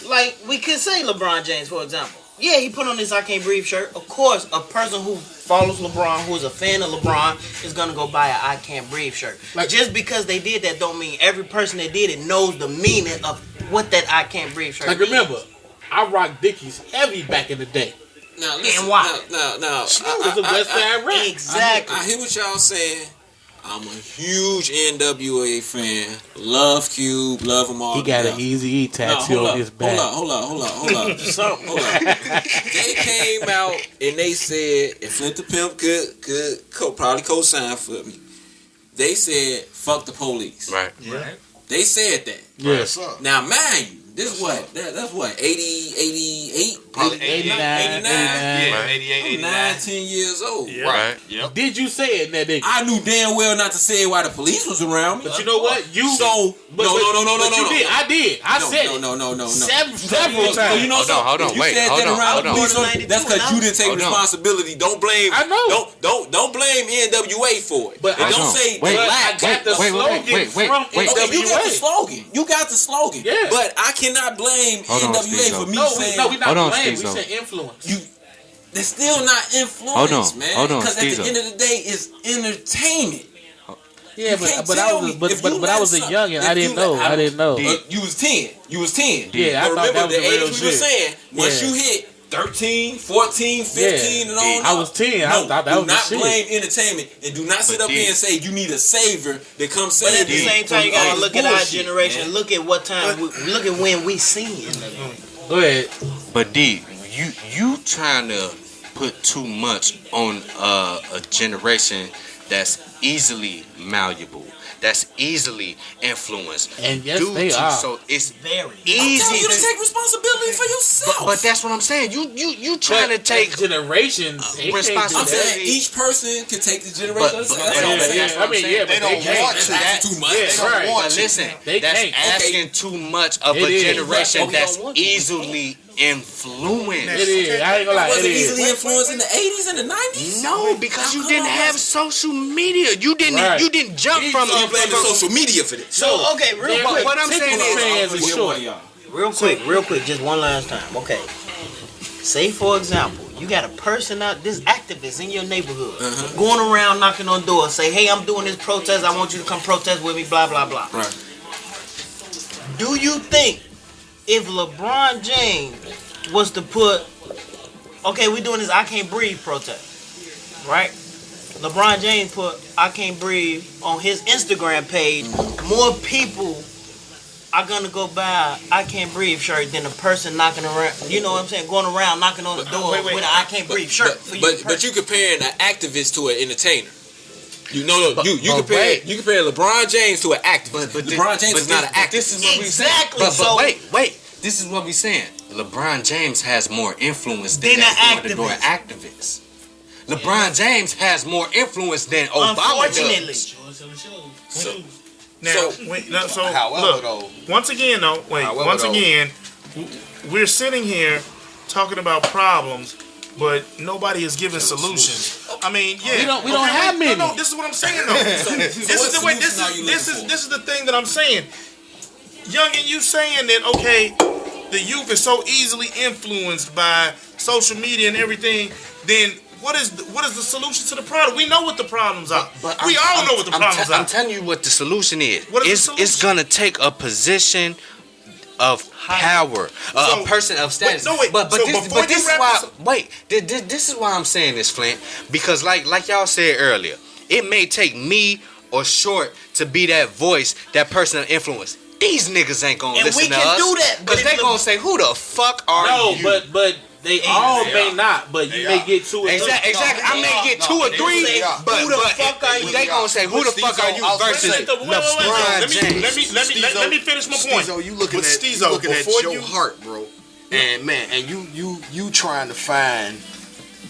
like we could say LeBron James, for example. Yeah, he put on this I Can't Breathe shirt. Of course, a person who follows LeBron, who is a fan of LeBron, is going to go buy a I Can't Breathe shirt. Just because they did that don't mean every person that did it knows the meaning of what that I Can't Breathe shirt means. Remember, I rocked Dickies heavy back in the day. Now listen. And why? Now. was a West Side rap. Exactly. I hear what y'all saying. I'm a huge NWA fan. Love Cube. Love them all. He got together. an Eazy-E tattoo on his back. Hold up. They came out and they said, if Flint the Pimp could probably co-sign for me, they said, fuck the police. Right. They said that. Yes. Now, mind you, this is what? That's what? 88? Probably 89. Yeah, 88, 89. 9, 10 years old. Right. Yep. Did you say it, that nigga? I knew damn well not to say it while the police was around me. But you know what? You So, but no. you did. I did. I said it. No. Several times. You know Hold on, if you wait, said hold that on, around hold the on. police, that's because you didn't take Hold on. responsibility. Don't blame. I know. Don't blame NWA for it. But And I don't know. say Wait, they I lack. got the slogan from Okay, you got the NWA. slogan. You got the slogan. Yeah. But I cannot blame Hold on, NWA Stezo. for me No, saying we not Hold on, playing. We Stezo. said influence. they're still not influence, Hold on, man. hold on, Because at the Stezo. end of the day, it's entertainment. Yeah, You but can't I tell was me but if you I was a let youngin. I if didn't you know. let- I didn't know. You was 10. You was 10. Yeah, I But thought remember that was the the real age we were shit. saying, once Yeah. you hit 13, 14, 15, and on I up, was 10. I No, thought that do was the not shit. blame entertainment and do not sit up here and say you need a savior that comes save But at the you. same time, you from gotta all look this at our bullshit, generation. man. Look at what time. Look at when we seen. Go ahead. But D, you trying to put too much on a generation that's easily malleable, that's easily influenced. And yes, due they to- are. So it's Very. I'm telling easy you to to. take responsibility for yourself. But that's what I'm saying. You trying to But take. generations responsibility. I'm saying each person can take the generation. But- That's but- all but- I'm Yeah, saying. yeah. I mean, yeah, They but don't can't. want to. That's too much. Yeah, They don't right. want But to. listen, They that's can't. asking too much of It a is. generation Okay, that's don't want to. easily influenced. It is. I ain't gonna lie. Was It it is. easily influenced in the 80s and the 90s? No, because you come didn't on, have man. social media. You didn't. Right. You didn't jump from. So you blame the social media for this. So okay, real They're quick. what I'm tickle saying is- fans is short. Real quick, just one last time. Okay. Say for example, you got a person out, this activist in your neighborhood, going around knocking on doors, say, "Hey, I'm doing this protest. I want you to come protest with me." Blah blah blah. Right. Do you think if LeBron James was to put, okay, we doing this I Can't Breathe protest, right? LeBron James put I Can't Breathe on his Instagram page, more people are gonna go buy I Can't Breathe shirt than a person knocking around, you know what I'm saying, going around knocking on the door with an I Can't Breathe shirt for you. But you comparing an activist to an entertainer. You know, But you compare wait. you compare LeBron James to an activist. But LeBron James is not an activist. This is what we Exactly. But So- wait. This is what we saying. LeBron James has more influence than Than that an door-to-door activist. LeBron James has more influence than Obama Unfortunately. does. Now, However, look, though, once again, we're sitting here talking about problems, but nobody is giving solutions. I mean, yeah, We don't have many. No, this is what I'm saying though. This is the way. This is the thing that I'm saying. Youngin, you saying that okay, the youth is so easily influenced by social media and everything. Then what is the solution to the problem? We know what the problems are. We all know what the problems I'm are. telling you what the solution is. What is the It's solution? gonna take a position of power, So- a person of status. wait, but so this, before but this you is wrap why. this up- Wait, this is why I'm saying this, Flint. Because like y'all said earlier, it may take me or Short to be that voice, that person of influence. These niggas ain't gonna And listen we to can us. do that, but Cause they if gonna say, "Who the fuck are No, you?" but they all may not. But you may get two or three. Exactly. I may get two or three, say, but who the fuck are you? they gonna say, "Who the fuck are you?" Versus LeBron James. Let me finish my point. Stezo, you looking But at Stezo, you looking at before your you- heart, bro. And man, and you trying to find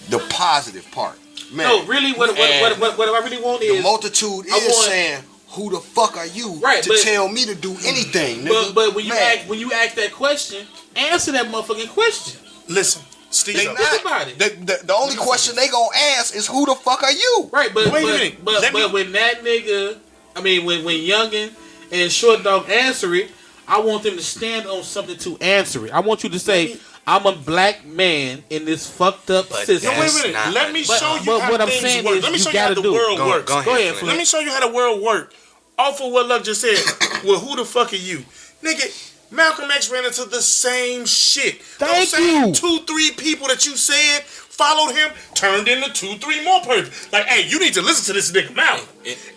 the positive part. Man, No, really, what I really want the is. multitude I is want- saying, "Who the fuck are you Right, to but- tell me to do anything?" Nigga? But when Man, you ask that question, answer that motherfucking question. Listen, Steve. they Think about it. The only question they gonna ask is, "Who the fuck are you?" Right, but Wait a minute. Let me- when that nigga, I mean when Youngin and Short Dog answer it, I want them to stand on something to answer it. I want you to say, "I'm a black man in this fucked up system." No, wait a minute. not- Let me but- show you but how what I'm things saying work. is Let me you show you how gotta the do- world Go works. ahead, ahead, Let me show you how the world works. Off of what Luck just said. Well, who the fuck are you? Nigga, Malcolm X ran into the same shit. Thank Those same you. 2-3 people that you said followed him turned into 2-3 more people. Like, hey, you need to listen to this nigga Malcolm.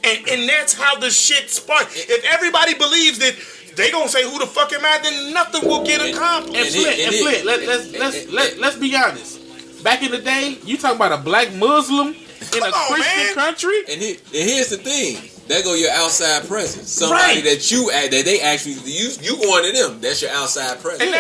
And that's how the shit sparked. If everybody believes that they gonna say who the fuck am I, then nothing will get accomplished. And Flint, let's be honest. Back in the day, you talking about a black Muslim in a Christian country? And here's the thing. There go your outside presence. Somebody that they actually you going to them. That's your outside presence. And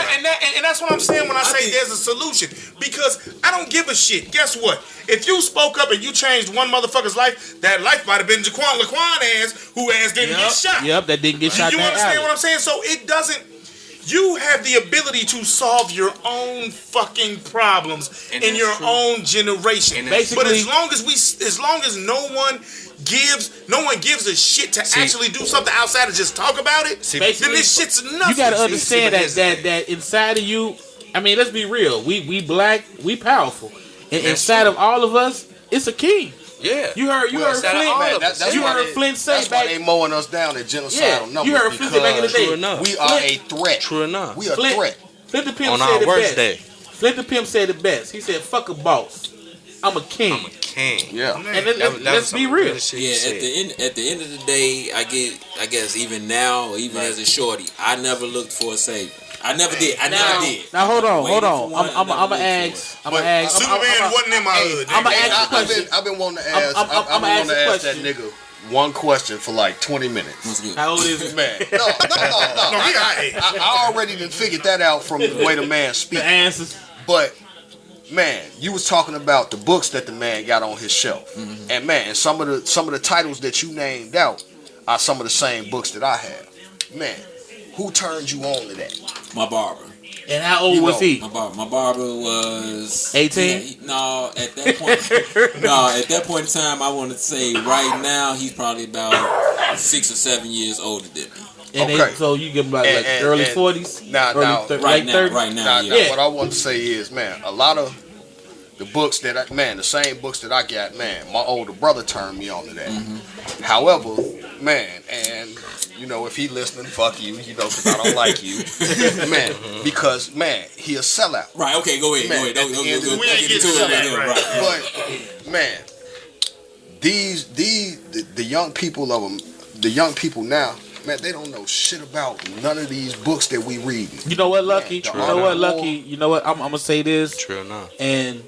that's what I'm saying when I say there's a solution. Because I don't give a shit. Guess what? If you spoke up and you changed one motherfucker's life, that life might have been Jaquan Laquan who didn't get shot. Yep, that didn't get shot. You understand what I'm saying? So it doesn't. You have the ability to solve your own fucking problems in your own generation. But as long as no one gives a shit to actually do something outside of just talk about it, then this shit's nothing. You gotta understand that inside of you, I mean, let's be real. We black, we powerful. And inside of all of us, it's a king. Yeah. You heard Flint say that's why they mowing us down at genocidal numbers. You heard Flint say back in the day. We are a threat. True enough. We are a threat. Flint the Pimp On said our it worst best. day. Flint the Pimp said it best. He said, fuck a boss. I'm a king. Yeah. And let's be real. Yeah, at the end of the day, I guess even now, even as a shorty, I never looked for a savior. I never did. Now hold on. I'm gonna ask. Superman wasn't in my hood. I'm gonna ask a question. I've been wanting to ask. I've been wanting to ask that nigga one question for like 20 minutes. How old is it? Man, no. I already done figured that out from the way the man speaks. The answers. But man, you was talking about the books that the man got on his shelf, and man, and some of the titles that you named out are some of the same books that I have. Man, who turned you on to that? My barber. And how old was he? My barber was 18. No, at that point in time, I want to say right now he's probably about 6 or 7 years older than me. And so you give him like early 40s? Right now. Now, what I want to say is, man, a lot of the books that the same books that I got, man, my older brother turned me on to that. However, man, and you know, if he listening, fuck you, you know, because I don't like you, man, because man, he a sellout. Right? Okay, go ahead. Man, Don't get into it. But man, the young people now, man, they don't know shit about none of these books that we read. You know what, Lucky? You know what? I'm gonna say this. True enough. And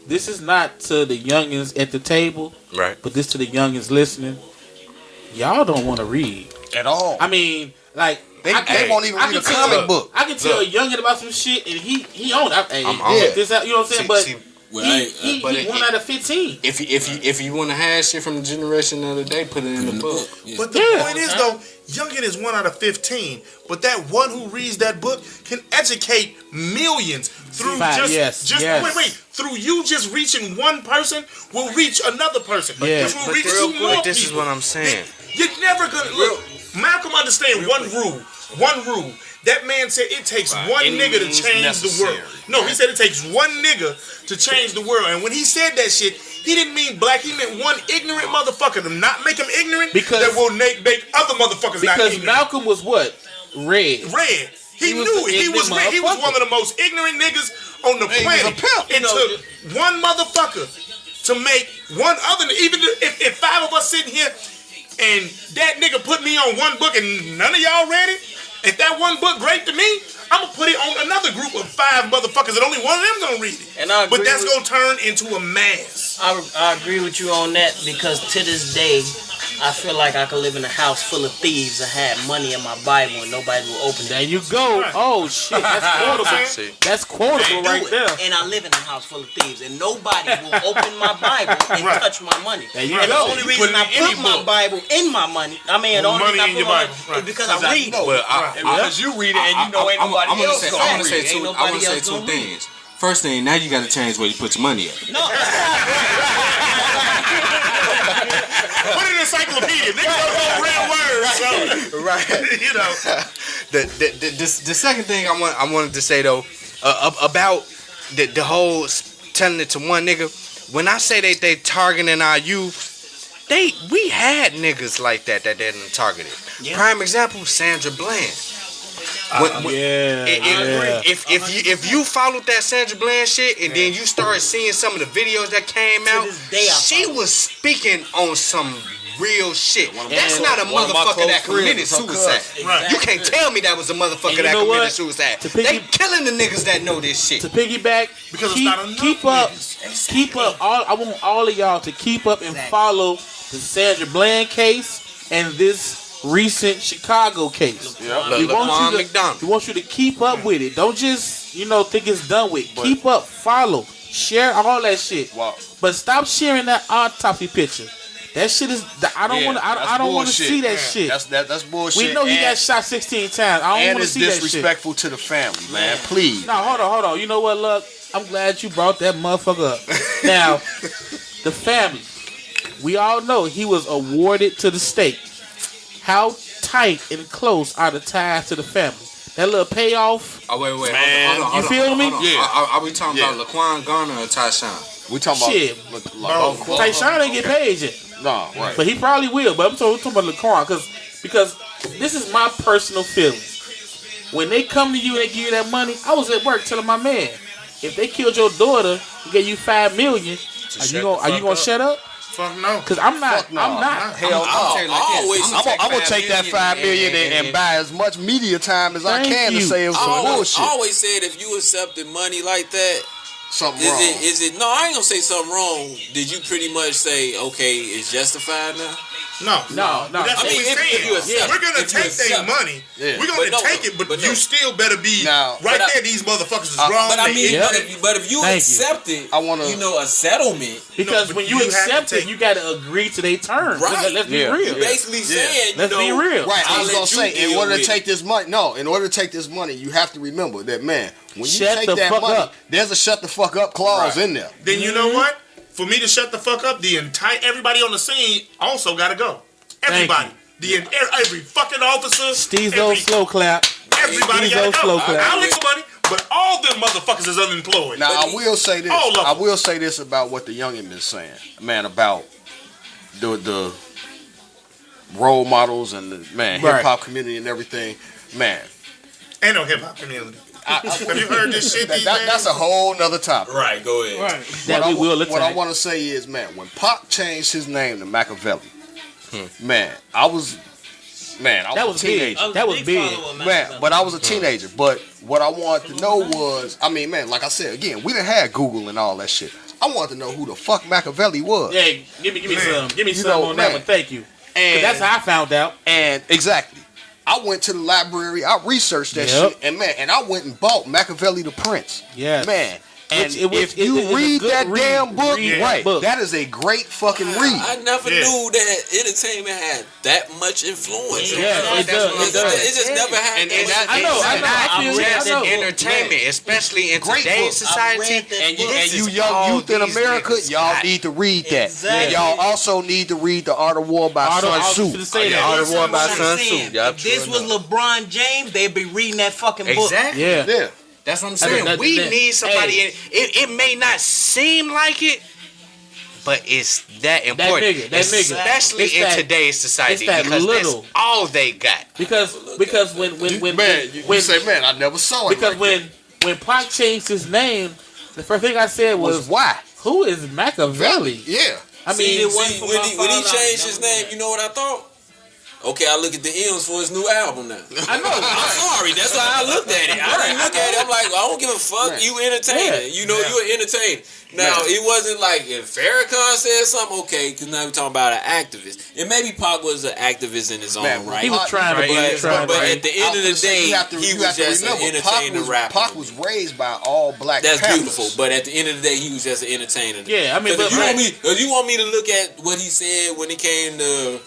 this is not to the youngins at the table, right? But this to the youngins listening. Y'all don't want to read at all. I mean, like they won't even read a comic book. I can tell a youngin about some shit, and he on it. This out, you know what I'm saying? He 1 out of 15. If you want to have shit from the generation of the day, put it in the book. Yeah. But the point is though, youngin is 1 out of 15. But that one who reads that book can educate millions through through you just reaching one person will reach another person. Yeah, Which will reach two more this people. is what I'm saying. You're never gonna look. Malcolm understand one rule. One rule. That man said it takes one nigga to change the world. No, he said it takes one nigga to change the world. And when he said that shit, he didn't mean black. He meant one ignorant motherfucker to not make him ignorant. That will make other motherfuckers not ignorant. Because Malcolm was what? Red. He knew it. He was one of the most ignorant niggas on the planet. It took one motherfucker to make one other. Even if 5 of us sitting here and that nigga put me on one book and none of y'all read it, if that one book great to me, I'm gonna put it on another group of 5 motherfuckers and only one of them gonna read it. And but that's gonna turn into a mass. I agree with you on that because to this day, I feel like I could live in a house full of thieves and have money in my Bible and nobody will open it. There you go. Oh shit, that's quotable. That's quotable right there. And I live in a house full of thieves and nobody will open my Bible and touch my money. There you and go. the only reason I put my Bible in my money, the only reason I put my is because I read it. Because you read it and you know ain't nobody else I want to say two things. First thing, now you got to change where you put your money at. No. Put it in encyclopedia. Niggas don't know real words. So, right. You know. The second thing I wanted to say though about the whole telling it to one nigga. When I say they targeting our youth, we had niggas like that didn't target it. Yeah. Prime example, Sandra Bland. If you followed that Sandra Bland shit and then you started seeing some of the videos that came out, she was speaking on some real shit. That's not a motherfucker that committed suicide. Right. You can't tell me that was a motherfucker that committed suicide. They killing the niggas that know this shit. To piggyback, because it's not enough. Keep up. I want all of y'all to keep up and follow the Sandra Bland case and this recent Chicago case. We want you to keep up with it. Don't just think it's done with. Keep up, follow, share all that shit. Wow. But stop sharing that autopsy picture. That shit is. I don't want to see that shit. That's bullshit. We know he got shot 16 times. I don't want to see that shit. And it's disrespectful to the family, man. Please. No, hold on. You know what, look? I'm glad you brought that motherfucker up. Now, the family. We all know he was awarded to the state. How tight and close are the ties to the family? That little payoff. Oh wait, man. Hold on, you feel me? Yeah. Are we talking about Laquan Garner or Tyshawn? We talking shit. about Tyshawn ain't get paid yet. No, right. But he probably will. But I'm talking about Laquan because this is my personal feelings. When they come to you and they give you that money, I was at work telling my man, if they killed your daughter and gave you $5 million, are you gonna shut up? Fuck no. Because I'm not. Hell no. I'm gonna take that $5 million and buy as much media time as I can to say it was some bullshit. I always said if you accepted money like that, something wrong. No, I ain't gonna say something wrong. Did you pretty much say, okay, it's justified now? No. That's what we're saying. We're gonna take their money. Yeah. We're gonna take it, but you still better be right there. These motherfuckers is wrong. But if you accept it, I wanna, a settlement. Because when you accept it, you gotta agree to their terms. Right. Let's be real. You're basically saying, let's be real. Right. I was gonna say, in order to take this money, you have to remember that, man. When you take that money, there's a shut the fuck up clause in there. Then you know what? For me to shut the fuck up, everybody on the scene also gotta go. Everybody. Every fucking officer. Stezo slow clap. Everybody gotta go. I'll make some money, but all them motherfuckers is unemployed. Now I will say this. I will say this about what the youngin been saying, man, about the role models and the hip hop community and everything, man. Ain't no hip hop community. Have you heard this shit? That's a whole nother topic. Right, go ahead. Right. What I want to say is, man, when Pac changed his name to Machiavelli, man, I was a teenager. That was big. Man, but I was a teenager. But what I wanted to know was, man, like I said, again, we done had Google and all that shit. I wanted to know who the fuck Machiavelli was. Yeah, give me some. Give me some on that one. Thank you. And that's how I found out. And exactly. I went to the library, I researched that shit, and I went and bought Machiavelli the Prince. Yeah. Man. And if you read that damn book, that is a great fucking read. I never knew that entertainment had that much influence. Yeah, it does. It just never had. I know. Entertainment, especially in today's society, and you young youth in America, y'all need to read that. And y'all also need to read The Art of War by Sun Tzu. The Art of War by Sun Tzu. If this was LeBron James, they'd be reading that fucking book. Exactly. Yeah. That's what I'm saying. We need somebody. It may not seem like it, but it's that important, especially in today's society, because that's all they got. Because when you say, man, I never saw it. Because when Pac changed his name, the first thing I said was why? Who is Machiavelli? Yeah. I mean, when he changed his name, you know what I thought? Okay, I look at the M's for his new album now. I know. I'm sorry. That's how I looked at it. I didn't look at it. I'm like, I don't give a fuck. You entertaining. You know, you're entertaining. Now, it wasn't like if Farrakhan said something, okay, because now we're talking about an activist. And maybe Pac was an activist in his own right. He was trying to but at the end of the day, he was just an entertaining rapper. Pac was raised by all black That's Panthers. beautiful. But at the end of the day, he was just an entertainer. Yeah, I mean, but you want me to look at what he said when he came to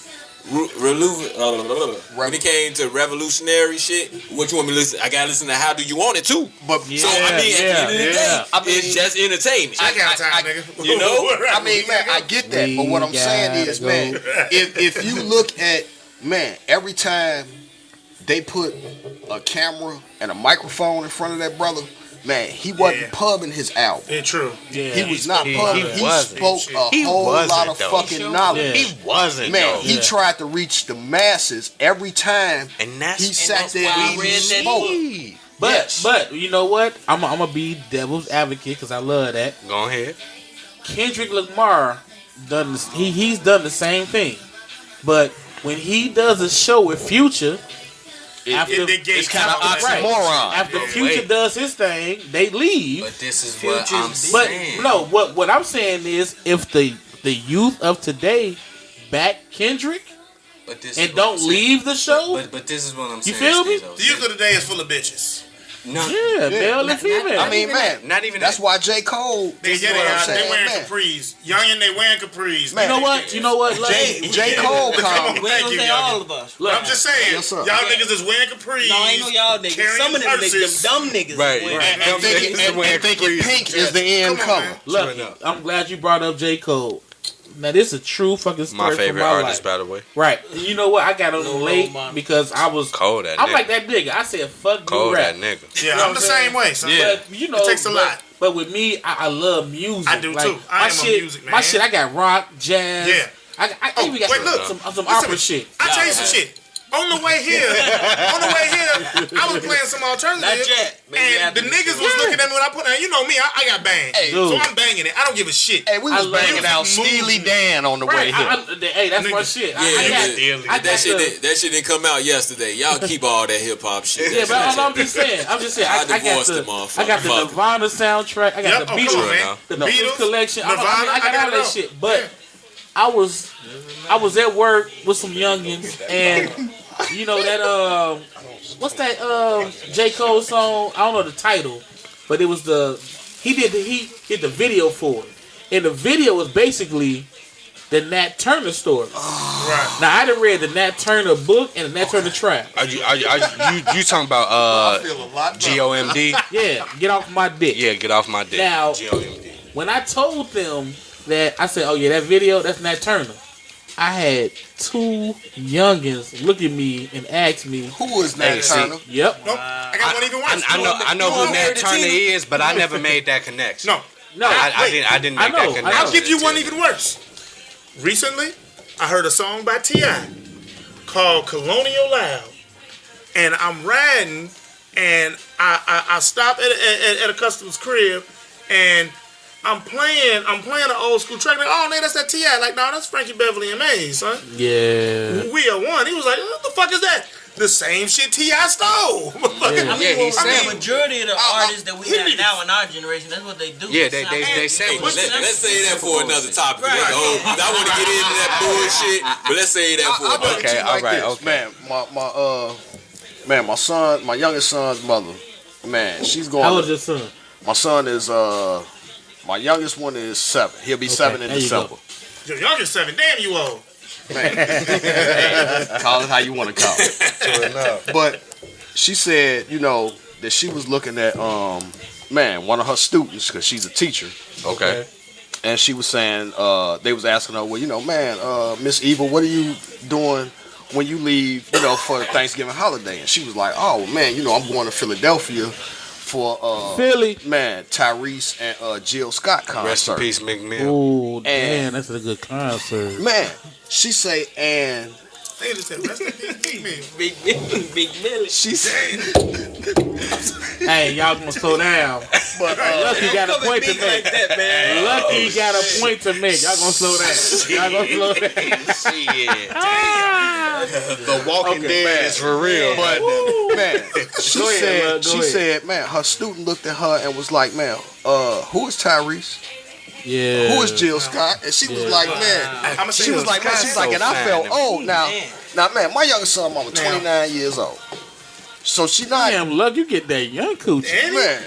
when it came to revolutionary shit, what you want me to listen? I gotta listen to How Do You Want It too. But at the end of the day, it's just entertainment. I got time, nigga. You know, I mean, man, I get that. But what I'm saying is, man, if you look at, man, every time they put a camera and a microphone in front of that brother, man, he wasn't pubbing his album. Yeah, true. Yeah, he was not pubbing. He wasn't. spoke a whole lot of fucking knowledge. He wasn't. Man, he tried to reach the masses every time. And that's he sat there why and I read that spoke. But you know what? I'm gonna be devil's advocate because I love that. Go ahead. Kendrick Lamar done this, he's done the same thing, but when he does a show with Future, it's kind of oxymoron. After Future does his thing, they leave. But this is what I'm saying. But no, what I'm saying is, if the youth of today back Kendrick and don't leave the show, but this is what I'm saying. You feel me? The youth of the day is full of bitches. No, male and female. I mean, man, not even. That's why J. Cole. They wearing capris. Youngin, they wearing capris. Man, You know what? J. Cole come. We don't say all of us. Look, I'm just saying, yes, y'all niggas is wearing capris. No, ain't no y'all niggas. Some of them niggas, them dumb niggas. Right. And thinking pink is the end color. Look, I'm glad you brought up J. Cole. Now this is a true fucking story My favorite from my artist, life. by the way. Right. You know what? I got on him late because I was Cold that I'm nigga. like that nigga. I said fuck Cold you rap. that nigga. Yeah, I'm the same way. Son. But you know, it takes a lot. But with me, I love music. I do like, too. I am a music man. My shit, I got rock, jazz. Yeah. I even got some opera shit. I tell you some shit. On the way here, I was playing some alternative. Not yet. And the niggas was looking at me when I put on. You know me, I got banged. Hey, so I'm banging it. I don't give a shit. Hey, we was banging out Steely Dan on the way here. Hey, that's my shit. That shit didn't come out yesterday. Y'all keep all that hip hop shit. Yeah, but I'm just saying. I got the Nirvana soundtrack. I got the Beatles collection. I got all that shit. But I was at work with some youngins, and you know that what's that J. Cole song? I don't know the title, but it was he did the video for it, and the video was basically the Nat Turner story. Right. Now I done read the Nat Turner book and the Nat Turner trap. Are you talking about GOMD? Yeah, get off my dick. Yeah, get off my dick. Now, GOMD. when I told them that, I said, "Oh yeah, that video, that's Nat Turner." I had two youngins look at me and ask me, "Who is Nat Turner?" Yep. Nope. I got one even worse. I know who Nat Turner is, but I never made that connection. No. I didn't make that connection. I'll give you one even worse. Recently, I heard a song by T.I. called Colonial Loud. And I'm riding, and I stop at a customer's crib, and I'm playing an old school track. Like, oh, man, that's that T.I. Like, no, that's Frankie Beverly and Maze, son. Yeah. We are one. He was like, what the fuck is that? The same shit T.I. stole. The majority of the artists that we have now in our generation, that's what they do. Yeah, they say. Let's say that for another topic. Right. I want to get into that bullshit, but let's say that for another topic. Okay, all right, okay. Man, my son, my youngest son's mother, man, she's going. How old is your son? My son is my youngest one is 7. He'll be 7 in December. Your youngest 7. Damn, you old. Man. Call it how you want to call it. True enough. But she said, you know, that she was looking at one of her students, because she's a teacher. Okay. And she was saying, they was asking her, well, you know, man, Miss Eva, what are you doing when you leave, you know, for the Thanksgiving holiday? And she was like, oh man, you know, I'm going to Philadelphia for Philly, man, Tyrese and Jill Scott concert. Rest in peace, McMill. Oh man, that's a good concert. Man, she say, and they just said, rest in peace, Big Millie. She said, hey, y'all gonna slow down. But Lucky got a point to make. Like that, man. Lucky got a point to make. Y'all gonna slow down. Y'all gonna slow down. The Walking Dead is for real. But man, she said, man, her student looked at her and was like, man, who is Tyrese? Yeah. Who is Jill Scott? And she was like, man, she was like, and I felt old. Now, man, my youngest son, mama, 29 years old. So she not. Damn, Luck, you get that young coochie. Man.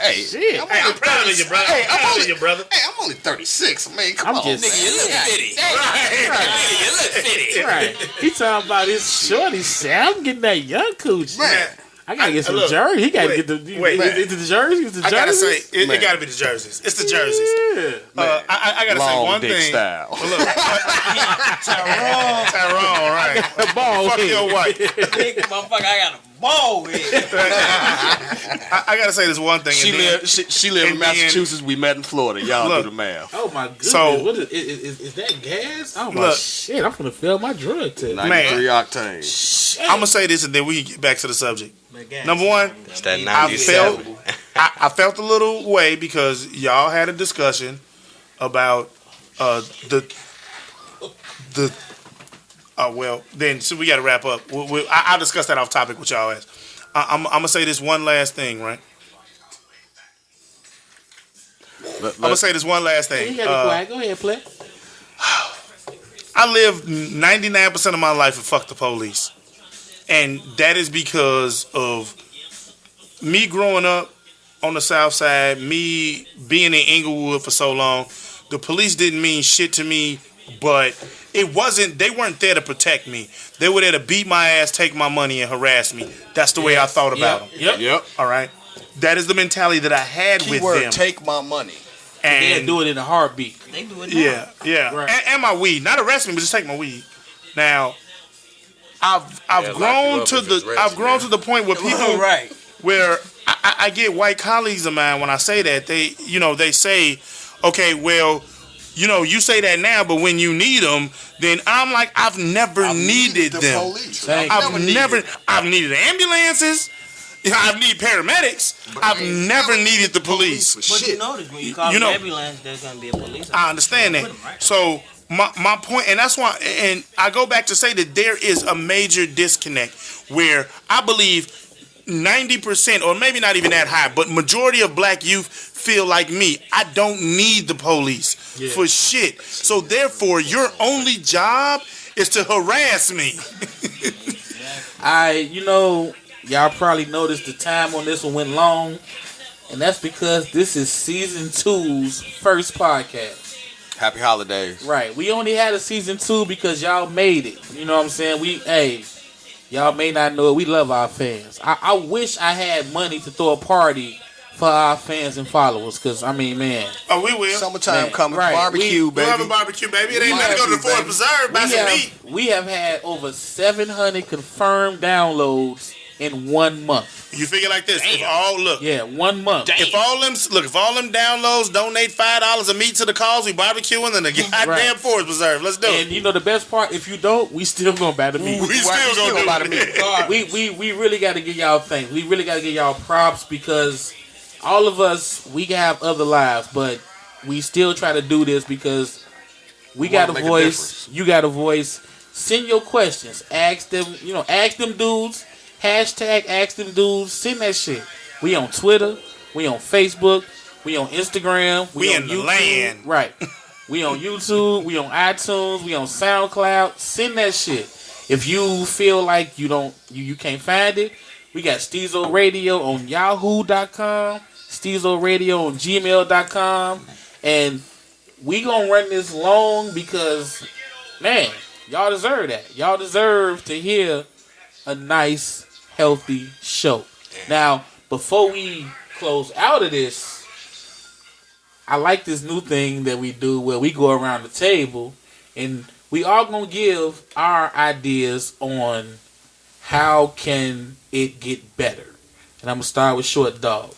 Hey, shit. I'm proud of you, brother. Hey, I'm proud of you, brother. Hey, I'm only 36. Man, come on, just, man. You look fitty. Right. You look fitty. Right. He talking about his shorty. Say, I'm getting that young coochie. Man. I gotta get some jerseys. He gotta get the jerseys. I gotta say, it gotta be the jerseys. It's the jerseys. Yeah. I gotta say one dick thing. Style. Look, Tyrone, right? The ball. Fuck your wife. Motherfucker, I got a bald head. I gotta say this one thing. She lived in and then- Massachusetts. We met in Florida. Y'all Look. do the math. Oh my goodness! So- What is that gas? Oh my Look. shit! I'm gonna fail my drug test. 93 octane. I'm gonna say this and then we can get back to the subject. Number one, It's that I 97. felt I felt a little way because y'all had a discussion about the well then so we got to wrap up. I'll discuss that off topic with y'all as. I'm gonna say this one last thing, right? I'm gonna say this one last Hey, thing. you gotta be quiet. Go ahead, play. I lived 99% of my life with fuck the police. And that is because of me growing up on the south side, me being in Inglewood for so long. The police didn't mean shit to me, but they weren't there to protect me. They were there to beat my ass, take my money, and harass me. That's the way I thought about them. Yep. All right? That is the mentality that I had with Keyword, them. take my money. They'll And do it in a heartbeat. They do it now. yeah. Right. And my weed. Not arrest me, but just take my weed. Now, I've lock you grown up to if it's the rest, man. to the point where people Right. where I get white colleagues of mine when I say that they say, okay, well, you say that now, but when you need them, then I'm like, I've never needed the them. police. Thank I've needed ambulances. I've needed paramedics. I've never needed the police. But you notice when you call You an know- ambulance, there's gonna be a police. I understand that. So my point, and that's why, and I go back to say that there is a major disconnect where I believe 90%, or maybe not even that high, but majority of black youth feel like me. I don't need the police for shit. So therefore, your only job is to harass me. Y'all probably noticed the time on this one went long, and that's because this is season 2's first podcast. Happy holidays. Right. We only had a season 2 because y'all made it. You know what I'm saying? Y'all may not know it. We love our fans. I wish I had money to throw a party for our fans and followers, because, man. Oh, we will. Summertime Man, coming. right. Barbecue, We'll baby. have a barbecue, baby. It ain't nothing to go to the Forest Preserve. Buy some meat. We have had over 700 confirmed downloads in 1 month. You figure like this. If 1 month. If all them downloads donate $5 a meat to the cause, we barbecuing in the goddamn Right. Forest Preserve. Let's do it. And the best part, if you don't, we still gonna buy the meat. We still gonna buy the meat. We really got to give y'all thanks. We really got to give y'all props, because all of us, we have other lives, but we still try to do this because we got a make a voice. You got a voice. Send your questions. Ask them. Ask them dudes. Hashtag ask them dudes. Send that shit. We on Twitter. We on Facebook. We on Instagram. We on in the YouTube. land. Right. We on YouTube. We on iTunes. We on SoundCloud. Send that shit. If you feel like you can't find it, we got Stezo Radio on Yahoo.com, Stezo Radio on Gmail.com, and we gonna run this long because, man, y'all deserve that. Y'all deserve to hear a nice, healthy show. Now, before we close out of this, I like this new thing that we do where we go around the table and we all gonna give our ideas on how can it get better. And I'm gonna start with Short Dog.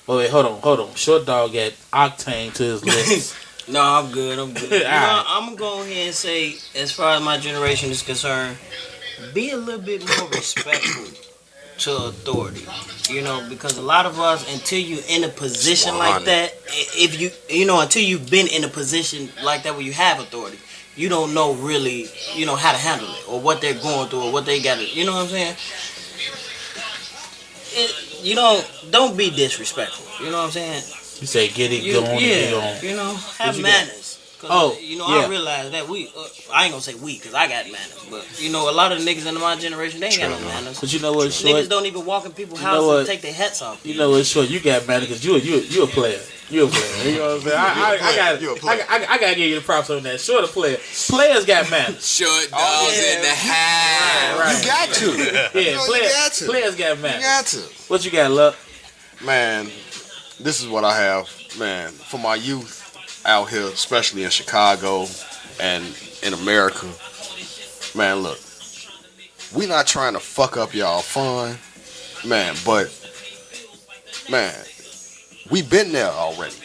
Oh wait, hold on. Short Dog got octane to his lips. No, I'm good. All I'm right. gonna go ahead and say, as far as my generation is concerned, be a little bit more respectful to authority. Because a lot of us, until you're in a position like that, until you've been in a position like that where you have authority, you don't know really, how to handle it, or what they're going through, or what they got to, you know what I'm saying? Don't be disrespectful. You know what I'm saying? You say get it going. Have you manners. Oh, I realize that I ain't gonna say we, because I got manners, but a lot of the niggas in my generation, they ain't got no manners. But you know what, Short? Niggas don't even walk in people's houses and take their hats off. You know what, Short? You got mad because you a player. You a player. You know what I'm saying? I gotta give you the props on that. Short a player. Players got manners. Short dogs in the house. Right. You got to. Yeah, players got manners. You got to. What you got, Luck? Man, this is what I have, man, for my youth out here, especially in Chicago and in America. Man, look, we not trying to fuck up y'all fun. man. But man, we been there already.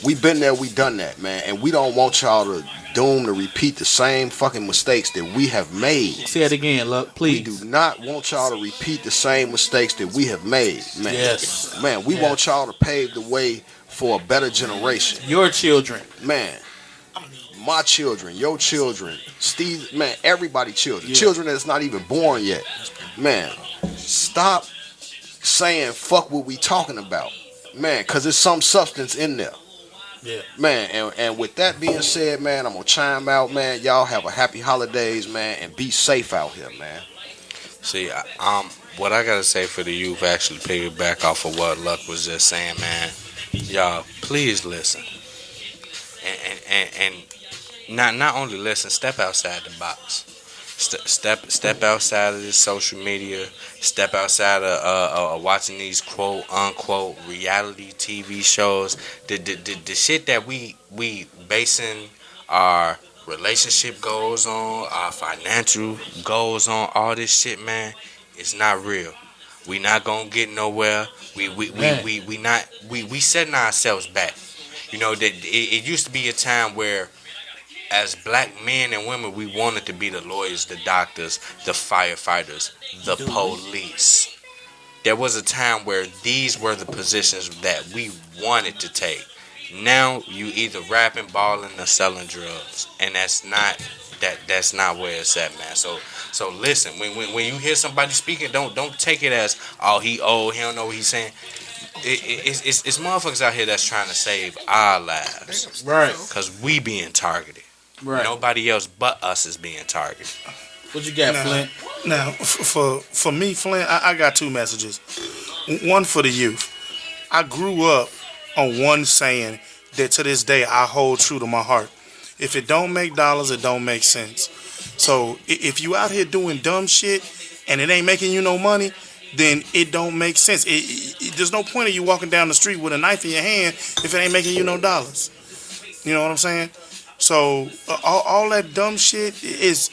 We been there, we done that, man. And we don't want y'all to doom to repeat the same fucking mistakes that we have made. Say it again, look, please. We do not want y'all to repeat the same mistakes that we have made, man. Yes. Man, we want y'all to pave the way for a better generation. Your children. Man. My children, your children, Steve, man, everybody's children. Children that's not even born yet. Man, stop saying fuck what we talking about. Man, because there's some substance in there. Yeah. Man, and with that being said, man, I'm going to chime out, man. Y'all have a happy holidays, man, and be safe out here, man. See, what I got to say for the youth, actually piggyback off of what Luck was just saying, man. Y'all, please listen. And not only listen, step outside the box. Step outside of this social media. Step outside of watching these quote unquote reality TV shows. The shit that we basing our relationship goals on, our financial goals on, all this shit, man, it's not real. We not gonna get nowhere. We setting ourselves back. You know that it used to be a time where, as black men and women, we wanted to be the lawyers, the doctors, the firefighters, the police. There was a time where these were the positions that we wanted to take. Now you either rapping, balling, or selling drugs, and that's not where it's at, man. So listen, when you hear somebody speaking, don't take it as, oh, he old, he don't know what he's saying. It's motherfuckers out here that's trying to save our lives, right? Because we being targeted. Right. Nobody else but us is being targeted. What you got, Flint? Now, for me, Flint, I got two messages. One for the youth. I grew up on one saying that to this day I hold true to my heart. If it don't make dollars, it don't make sense. So if you out here doing dumb shit and it ain't making you no money, then it don't make sense. There's no point of you walking down the street with a knife in your hand if it ain't making you no dollars. You know what I'm saying? So all that dumb shit is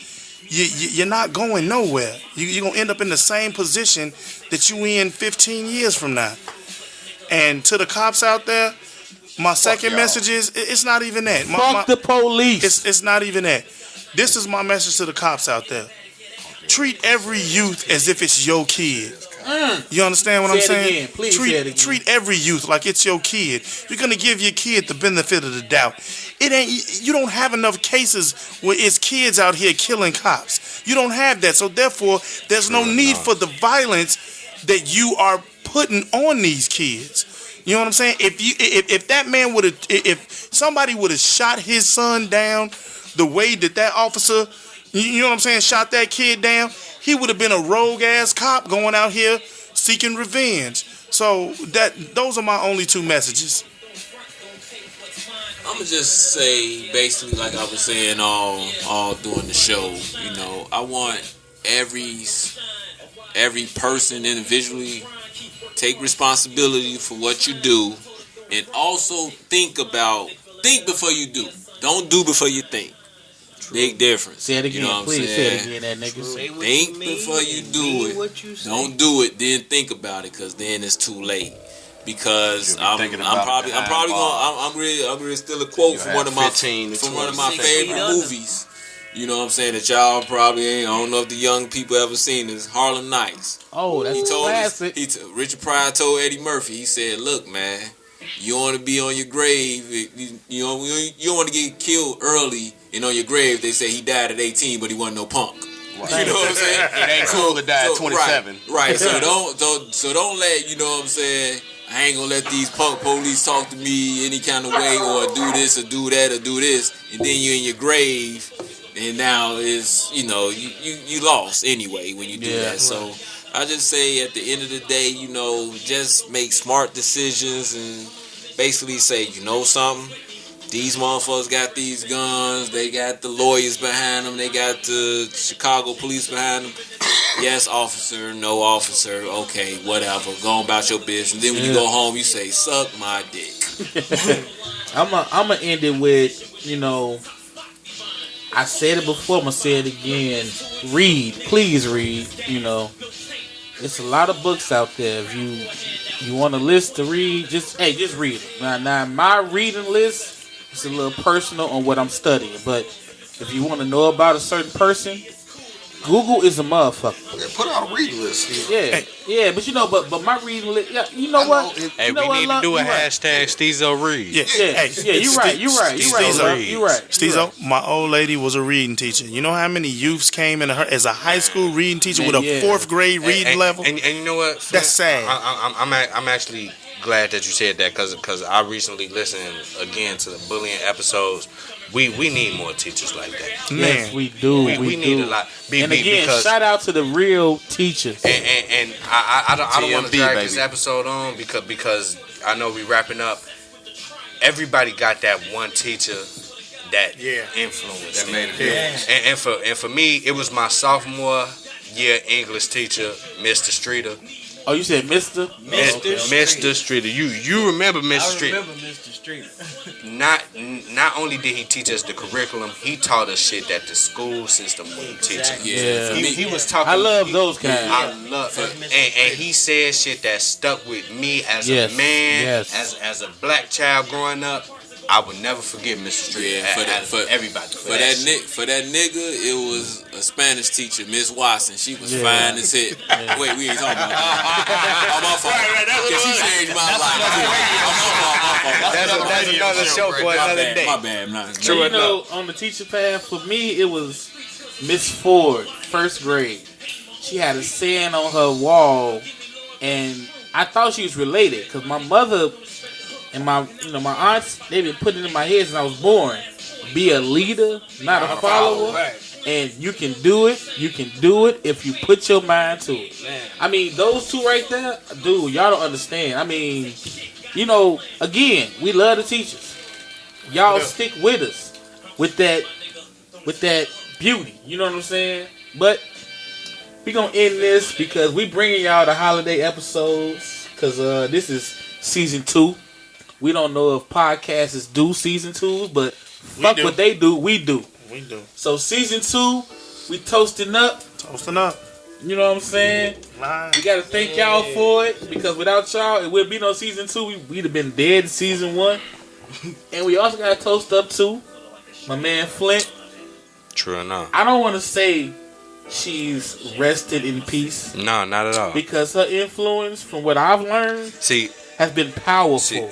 you're not going nowhere. You're going to end up in the same position that you in 15 years from now. And to the cops out there, my second message is it's not even that. Fuck the police. It's not even that. This is my message to the cops out there. Treat every youth as if it's your kid. You understand what I'm saying? Again. Please say it again. Treat every youth like it's your kid. You're gonna give your kid the benefit of the doubt. You don't have enough cases where it's kids out here killing cops. You don't have that, so therefore there's no need for the violence that you are putting on these kids. You know what I'm saying? If that man if somebody would have shot his son down the way that officer, you know what I'm saying, shot that kid down, he would have been a rogue ass cop going out here seeking revenge. So those are my only two messages. I'm gonna just say, basically, like I was saying all during the show, you know, I want every person individually take responsibility for what you do, and also think before you do. Don't do before you think. Big difference. Say it again, you know what please. I'm saying? Say it again, that nigga. Think before you do it. Don't do it, then think about it, because then it's too late. Because I'm really still a quote from one of my favorite movies. You know what I'm saying, that y'all probably ain't. I don't know if the young people ever seen this. Harlem Nights. Oh, that's classic. Richard Pryor told Eddie Murphy. He said, "Look, man, you want to be on your grave. You don't want to get killed early, and on your grave they say he died at 18, but he wasn't no punk. Right. You know what I'm saying? It ain't cool to die at 27. Right. So don't let, you know what I'm saying, I ain't gonna let these punk police talk to me any kind of way, or do this or do that or do this, and then you're in your grave, and now it's, you know, you lost anyway when you do that. So I just say, at the end of the day, you know, just make smart decisions and basically say, you know something, these motherfuckers got these guns, they got the lawyers behind them, they got the Chicago police behind them. Yes, officer, no officer, okay, whatever, go about your business. And then when you go home, you say, suck my dick. I'm gonna end it with, you know, I said it before, I'm gonna say it again. Read, please read, you know. It's a lot of books out there. If you want a list to read, just read it. Now my reading list is a little personal on what I'm studying, but if you want to know about a certain person, Google is a motherfucker. Yeah, put out a reading list. Yeah, but but my reading list, you know what? Hey, we need to do a hashtag Stezo Read. Yeah, you're right. Stezo, my old lady was a reading teacher. You know how many youths came in her as a high school reading teacher with a 4th grade reading level? And you know what? That's sad. I'm actually glad that you said that because I recently listened again to the bullying episodes. We need more teachers like that. Yes, we do. We need a lot. And again, shout out to the real teachers. And I don't want to drag this episode on because I know we wrapping up. Everybody got that one teacher that influenced that made a difference. And for me, it was my sophomore year English teacher, Mr. Streeter. Oh, you said Mr. Mr. Streeter. You remember Mr. Streeter? I remember Mr. Streeter. Not only did he teach us the curriculum, he taught us shit that the school system wouldn't teach us. Yeah. He was talking. I love those guys. I love it. And he said shit that stuck with me as a man, as a black child growing up. I would never forget Mr. Street. Yeah, for everybody. For that nigga, it was a Spanish teacher, Miss Watson. She was fine as hell. Yeah. Wait, we ain't talking about that. I'm off. She changed my life. That's another show for another day. My bad. True enough. On the teacher path, for me, it was Miss Ford, 1st grade. She had a saying on her wall, and I thought she was related because my mother and my aunts, they've been putting it in my head since I was born. Be a leader, not a follower. Right. And you can do it. You can do it if you put your mind to it. Man. I mean, those two right there, dude, y'all don't understand. I mean, again, we love the teachers. Y'all stick with us with that beauty. You know what I'm saying? But we gonna end this because we bringing y'all the holiday episodes because this is season 2. We don't know if podcasts do season 2s, but fuck what they do, we do. We do. So season 2, we toasting up. You know what I'm saying? We gotta thank y'all for it because without y'all, it wouldn't be no season 2. We'd have been dead in season 1. And we also gotta toast up to my man Flint. True enough. I don't want to say she's rested in peace. No, not at all. Because her influence, from what I've learned, has been powerful.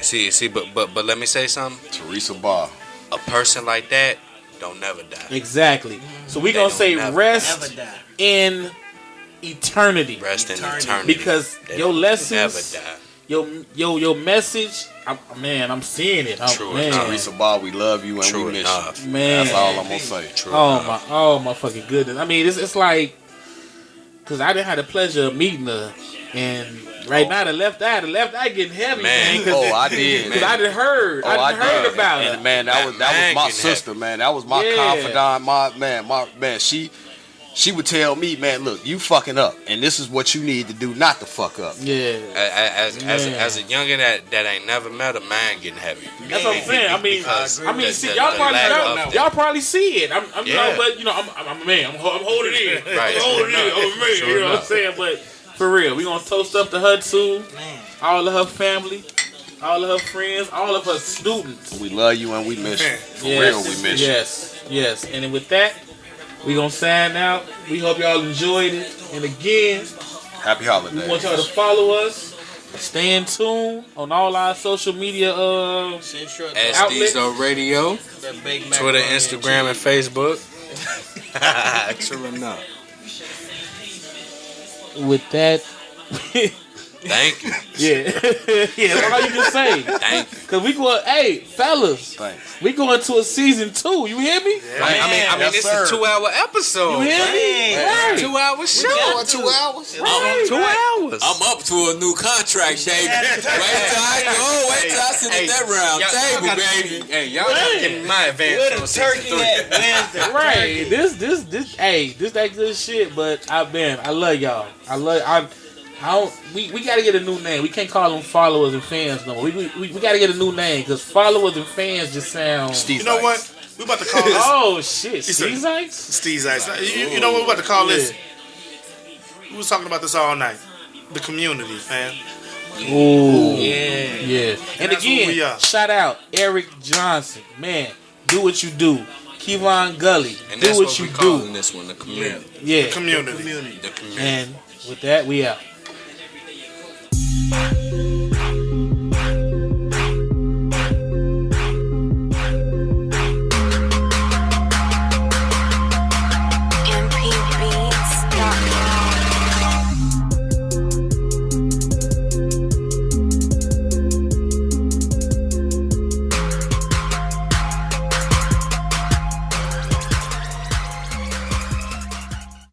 But let me say something. Teresa Barr. A person like that don't never die. Exactly. So we gonna say rest in eternity. Rest in eternity. Because your lessons, your message, I'm seeing it. True enough. Teresa Barr, we love you and we miss you. Man, that's all I'm gonna say. True enough. My fucking goodness. I mean, it's like, because I didn't have the pleasure of meeting her, and right now the left eye getting heavy, man. I did. Because I done heard about her. And man, that was my sister, man. That was my confidant, my man. She would tell me, man, look, you fucking up, and this is what you need to do not to fuck up. Yeah. As a youngin that ain't never met a man getting heavy. That's what I'm saying. See, y'all probably see it. I'm but I'm a man. I'm holding it in. Right. I'm holding it in. I'm a man. You know what I'm saying? But for real, we gonna toast up to her too. All of her family, all of her friends, all of her students. We love you and we miss you. For real, we miss you. Yes. And then with that, we gonna sign out. We hope y'all enjoyed it. And again, happy holidays. We want y'all to follow us. Stay in tune on all our social media outlets. Stezo Radio, Twitter, Instagram, and Facebook. True enough. With that, thank you. Yeah, that's all you can say. Thank you. Cause we going, hey, fellas, thanks. We going to a season 2. You hear me? Yeah. I mean, this is a 2-hour episode. You hear me? Right. 2-hour show. 2 hours. Right. 2 hours. I'm up to a new contract, baby. Wait till I sit at that round table, baby. Hey, y'all gotta give me my advance on turkey at Wednesday. Right. This that good shit. But I love y'all. We gotta get a new name. We can't call them followers and fans no more. We gotta get a new name because followers and fans just sound. You know what? We about to call this. Oh shit, Stezites. You know what we about to call this? We was talking about this all night. the community, fam. Ooh. Yeah. And that's what we again, are. shout out Eric Johnson. Man, do what you do. Kevon Gully, And do that's what what you we calling do. this one, the community. Yeah. The community. The community. And with that, we out.